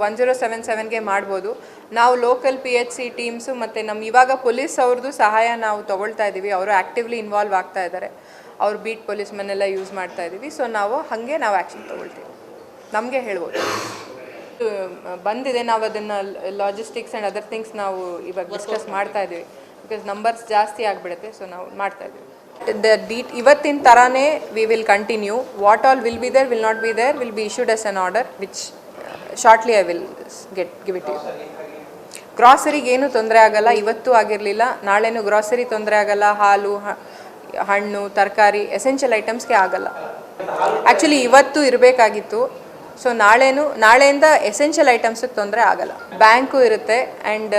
1077ಗೆ ಮಾಡ್ಬೋದು. ನಾವು ಲೋಕಲ್ PHC ಟೀಮ್ಸು ಮತ್ತು ಇವಾಗ ಪೊಲೀಸ್ ಅವ್ರದ್ದು ಸಹಾಯ ನಾವು ತೊಗೊಳ್ತಾ ಇದ್ದೀವಿ. ಅವರು ಆ್ಯಕ್ಟಿವ್ಲಿ ಇನ್ವಾಲ್ವ್ ಆಗ್ತಾ ಇದ್ದಾರೆ. ಅವ್ರು ಬೀಟ್ ಪೊಲೀಸ್ ಮನೆಲ್ಲ ಯೂಸ್ ಮಾಡ್ತಾ ಇದ್ದೀವಿ. ಸೊ ನಾವು ಆ್ಯಕ್ಷನ್ ತೊಗೊಳ್ತೀವಿ. ನಮಗೆ ಹೇಳ್ಬೋದು ಬಂದಿದೆ, ನಾವು ಅದನ್ನು ಲಾಜಿಸ್ಟಿಕ್ಸ್ ಆ್ಯಂಡ್ ಅದರ್ ಥಿಂಗ್ಸ್ ನಾವು ಇವಾಗ ಡಿಸ್ಕಸ್ ಮಾಡ್ತಾ ಇದ್ದೀವಿ. ಬಿಕಾಸ್ ನಂಬರ್ಸ್ ಜಾಸ್ತಿ ಆಗಿಬಿಡುತ್ತೆ. ಸೊ ನಾವು ಮಾಡ್ತಾ ಇದ್ದೀವಿ. ಇವತ್ತಿನ ಥರನೇ we will continue. What all will be there, will not be there, will be issued as an order which shortly I will give it you. ಗ್ರಾಸರಿಗೆ ಏನೂ ತೊಂದರೆ ಆಗಲ್ಲ, ಇವತ್ತು ಆಗಿರಲಿಲ್ಲ, ನಾಳೆನೂ ಗ್ರಾಸರಿ ತೊಂದರೆ ಆಗಲ್ಲ. ಹಾಲು, ಹಣ್ಣು, ತರಕಾರಿ, ಎಸೆನ್ಷಿಯಲ್ ಐಟಮ್ಸ್ಗೆ ಆಗಲ್ಲ. ಆ್ಯಕ್ಚುಲಿ ಇವತ್ತು ಇರಬೇಕಾಗಿತ್ತು. ಸೊ ನಾಳೆಯಿಂದ ಎಸೆನ್ಷಿಯಲ್ ಐಟಮ್ಸಿಗೆ ತೊಂದರೆ ಆಗಲ್ಲ. ಬ್ಯಾಂಕು ಇರುತ್ತೆ ಆ್ಯಂಡ್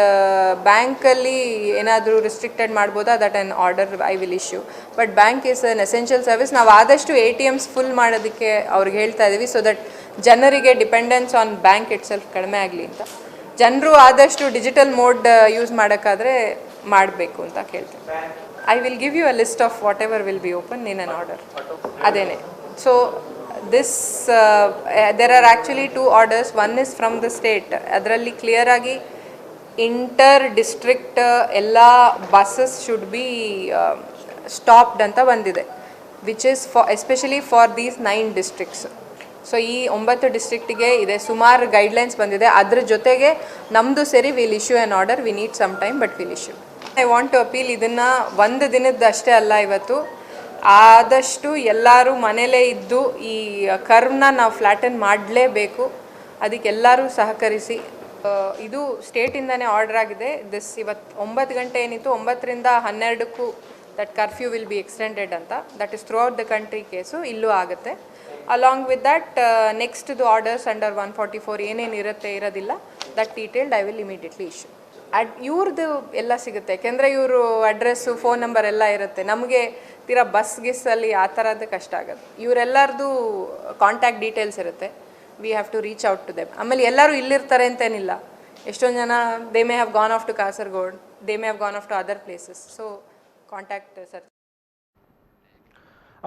ಬ್ಯಾಂಕಲ್ಲಿ ಏನಾದರೂ ರಿಸ್ಟ್ರಿಕ್ಟೆಡ್ ಮಾಡ್ಬೋದಾ, that on order I will issue. But bank is an essential service. ನಾವು ಆದಷ್ಟು ATMs ಫುಲ್ ಮಾಡೋದಕ್ಕೆ ಅವ್ರಿಗೆ ಹೇಳ್ತಾ ಇದ್ದೀವಿ. ಸೊ ದಟ್ ಜನರಿಗೆ dependence on bank it self ಕಡಿಮೆ ಆಗಲಿ ಅಂತ. ಜನರು ಆದಷ್ಟು ಡಿಜಿಟಲ್ ಮೋಡ್ ಯೂಸ್ ಮಾಡೋಕ್ಕಾದರೆ ಮಾಡಬೇಕು ಅಂತ ಕೇಳ್ತೀನಿ. I will give you a list of whatever will be open in an order. ಅದೇನೆ. So there are actually 2 orders. One is from the state. ಅದರಲ್ಲಿ ಕ್ಲಿಯರ್ ಆಗಿ ಇಂಟರ್ ಡಿಸ್ಟ್ರಿಕ್ಟ್ ಎಲ್ಲ buses should be stopped ಅಂತ ಬಂದಿದೆ, which is especially for these 9 districts. So ಈ 9 ಡಿಸ್ಟ್ರಿಕ್ಟಿಗೆ ಇದೆ. ಸುಮಾರು guidelines ಬಂದಿದೆ. ಅದ್ರ ಜೊತೆಗೆ ನಮ್ಮದು ಸೇರಿ will issue an order. We need some time but will issue. I want to appeal, ಇದನ್ನು ಒಂದು ದಿನದ್ದು ಅಷ್ಟೇ ಅಲ್ಲ, ಇವತ್ತು ಆದಷ್ಟು ಎಲ್ಲರೂ ಮನೇಲೇ ಇದ್ದು ಈ ಕರ್ವ್ನ ನಾವು ಫ್ಲ್ಯಾಟನ್ ಮಾಡಲೇಬೇಕು. ಅದಕ್ಕೆ ಎಲ್ಲರೂ ಸಹಕರಿಸಿ. ಇದು ಸ್ಟೇಟಿಂದನೇ ಆರ್ಡರ್ ಆಗಿದೆ. ಇವತ್ತು 9 ಗಂಟೆ ಏನಿತ್ತು, 9ರಿಂದ 12ಕ್ಕೂ that curfew will be extended ಅಂತ. That is throughout the country case, ಇಲ್ಲೂ ಆಗುತ್ತೆ. ಅಲಾಂಗ್ ವಿತ್ ದಟ್ ನೆಕ್ಸ್ಟ್ದು ಆರ್ಡರ್ಸ್ ಅಂಡರ್ 144 ಏನೇನು ಇರೋದಿಲ್ಲ, that detailed I will immediately issue. ಇವ್ರದ್ದು ಎಲ್ಲ ಸಿಗುತ್ತೆ, ಯಾಕೆಂದರೆ ಇವರು ಅಡ್ರೆಸ್ಸು, ಫೋನ್ ನಂಬರ್ ಎಲ್ಲ ಇರುತ್ತೆ. ನಮಗೆ ತೀರಾ ಬಸ್ಸಲ್ಲಿ ಆ ಥರದ್ದು ಕಷ್ಟ ಆಗೋದು. ಇವರೆಲ್ಲರದು ಕಾಂಟ್ಯಾಕ್ಟ್ ಡೀಟೇಲ್ಸ್ ಇರುತ್ತೆ. We have to reach out to them. ಆಮೇಲೆ ಎಲ್ಲರೂ ಇಲ್ಲಿರ್ತಾರೆ ಅಂತೇನಿಲ್ಲ. ಎಷ್ಟೊಂದು ಜನ they may have gone off to Kasaragod, they may have gone off to other places. So contact sir.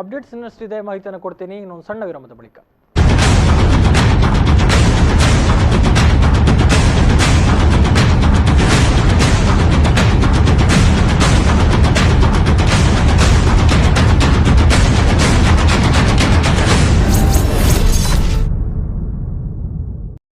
Updates ಇನ್ನಷ್ಟಿದೆ, ಮಾಹಿತಿಯನ್ನು ಕೊಡ್ತೀನಿ ಇನ್ನೊಂದು ಸಣ್ಣ ವಿರಾಮದ ಬಳಿಕ.